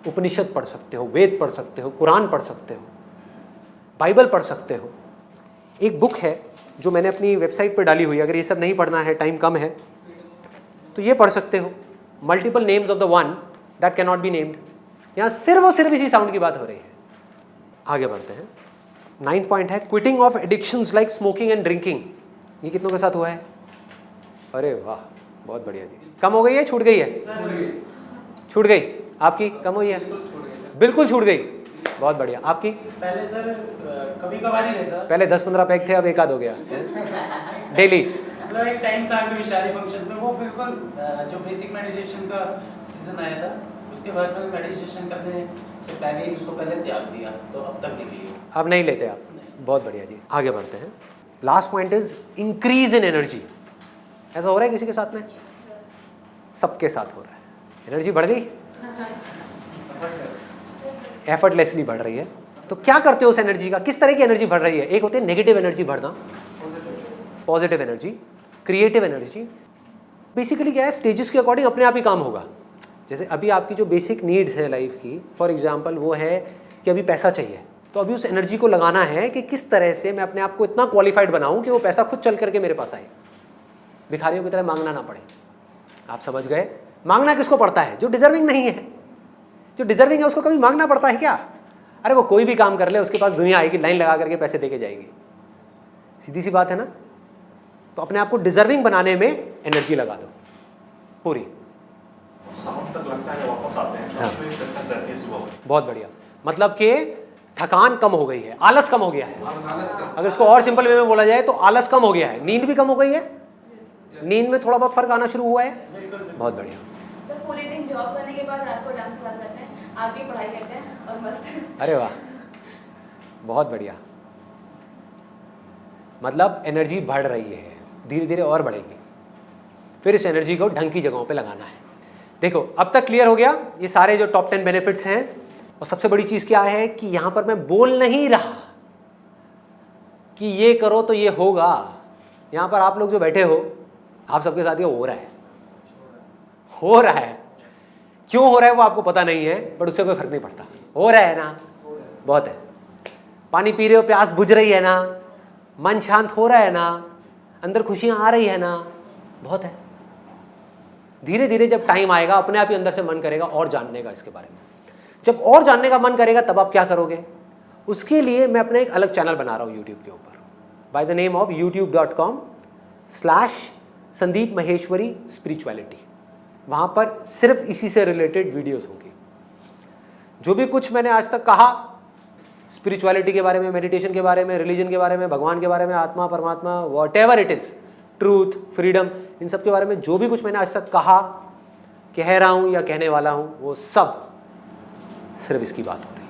Speaker 1: उपनिषद पढ़ सकते हो, वेद पढ़ सकते हो, कुरान पढ़ सकते हो, बाइबल पढ़ सकते हो। एक बुक है जो मैंने अपनी वेबसाइट पर डाली हुई है, अगर ये सब नहीं पढ़ना है, टाइम कम है, तो ये पढ़ सकते हो, multiple names of the one that can not be named. यहाँ सिर्फ और सिर्फ इसी साउंड की बात हो रही है। आगे बढ़ते हैं। 9th पॉइंट है quitting of addictions like smoking and drinking. ये कितनों के साथ हुआ है? अरे वाह, बहुत बढ़िया जी। कम हो गई है, छूट गई है? छूट गई। आपकी कम हुई है? बिल्कुल छूट गई। बहुत बढ़िया। आपकी?
Speaker 3: पहले सर कभी कभार ही लेता,
Speaker 1: पहले 10-15 पैक थे, अब एक आध हो गया डेली।
Speaker 3: मतलब एक टाइम था कभी शादी फंक्शन में, वो बिल्कुल जो बेसिक मेडिटेशन का सीजन आया था, उसके बाद मैंने मेडिटेशन करने से पहले ही उसको पहले त्याग दिया, तो अब तक नहीं लिया।
Speaker 1: अब नहीं लेते आप, बहुत बढ़िया जी। आगे बढ़ते हैं। Last point is increase in energy. ऐसा हो रहा है किसी के साथ में? सबके साथ हो रहा है। एनर्जी बढ़ गई, एफर्टलेसली बढ़ रही है। तो क्या करते हो उस एनर्जी का? किस तरह की एनर्जी बढ़ रही है? एक होती है नेगेटिव एनर्जी बढ़ना, positive energy, creative energy. Basically क्या है, स्टेजेस के अकॉर्डिंग अपने आप ही काम होगा। जैसे अभी आपकी जो बेसिक नीड्स है लाइफ की, फॉर एग्जांपल वो है कि अभी पैसा चाहिए, तो अभी उस एनर्जी को लगाना है कि किस तरह से मैं अपने आप को इतना क्वालिफाइड बनाऊं कि वो पैसा खुद चल करके मेरे पास आए, भिखारियों की तरह मांगना ना पड़े। आप समझ गए? मांगना किसको पड़ता है? जो डिजर्विंग नहीं है। जो डिजर्विंग है उसको कभी मांगना पड़ता है क्या? अरे वो कोई भी काम कर ले, उसके पास दुनिया आएगी, लाइन लगा करके पैसे देके जाएगी। सीधी सी बात है ना? तो अपने आप को डिजर्विंग बनाने में एनर्जी लगा दो पूरी।
Speaker 6: शाम तक लगता है वापस आते हैं,
Speaker 1: हाँ।
Speaker 6: फिर डिस्कस रहती है सुबह।
Speaker 1: बहुत बढ़िया। मतलब कि थकान कम हो गई है, आलस कम हो गया है।
Speaker 5: आलस का
Speaker 1: अगर इसको और सिंपल वे में बोला जाए तो आलस कम हो गया है, नींद भी कम हो गई है, नींद में थोड़ा बहुत फर्क आना शुरू हुआ है। बहुत बढ़िया।
Speaker 7: सर पूरे दिन जॉब करने के बाद रात को डांस क्लास जाते हैं, आगे पढ़ाई करते हैं और मस्त।
Speaker 1: अरे वाह, बहुत बढ़िया। मतलब एनर्जी बढ़ रही है, धीरे धीरे और बढ़ेगी। फिर इस एनर्जी को ढंग की जगहों पे लगाना है। देखो अब तक क्लियर हो गया ये सारे जो टॉप 10 बेनिफिट्स हैं। और सबसे बड़ी चीज़ क्या है कि यहाँ पर मैं बोल नहीं रहा कि ये करो तो ये होगा। यहाँ पर आप लोग जो बैठे हो, आप सबके साथ ये हो रहा है, हो रहा है। क्यों हो रहा है वो आपको पता नहीं है, बट उससे कोई फर्क नहीं पड़ता। हो रहा है ना, बहुत है। पानी पी रहे हो, प्यास बुझ रही है ना, मन शांत हो रहा है ना, अंदर खुशियाँ आ रही है ना, बहुत है। धीरे धीरे जब टाइम आएगा अपने आप ही अंदर से मन करेगा और जानने का इसके बारे में। जब और जानने का मन करेगा तब आप क्या करोगे? उसके लिए मैं अपना एक अलग चैनल बना रहा हूँ यूट्यूब के ऊपर, बाय द नेम ऑफ youtube.com/संदीप महेश्वरी स्पिरिचुअलिटी। वहाँ पर सिर्फ इसी से रिलेटेड वीडियोस होंगी। जो भी कुछ मैंने आज तक कहा स्पिरिचुअलिटी के बारे में, मेडिटेशन के बारे में, रिलीजन के बारे में, भगवान के बारे में, आत्मा परमात्मा, whatever it is, truth, freedom, इन सब के बारे में जो भी कुछ मैंने आज तक कहा, कह रहा हूँ या कहने वाला हूँ, वो सब सिर्फ इसकी बात हो रही है।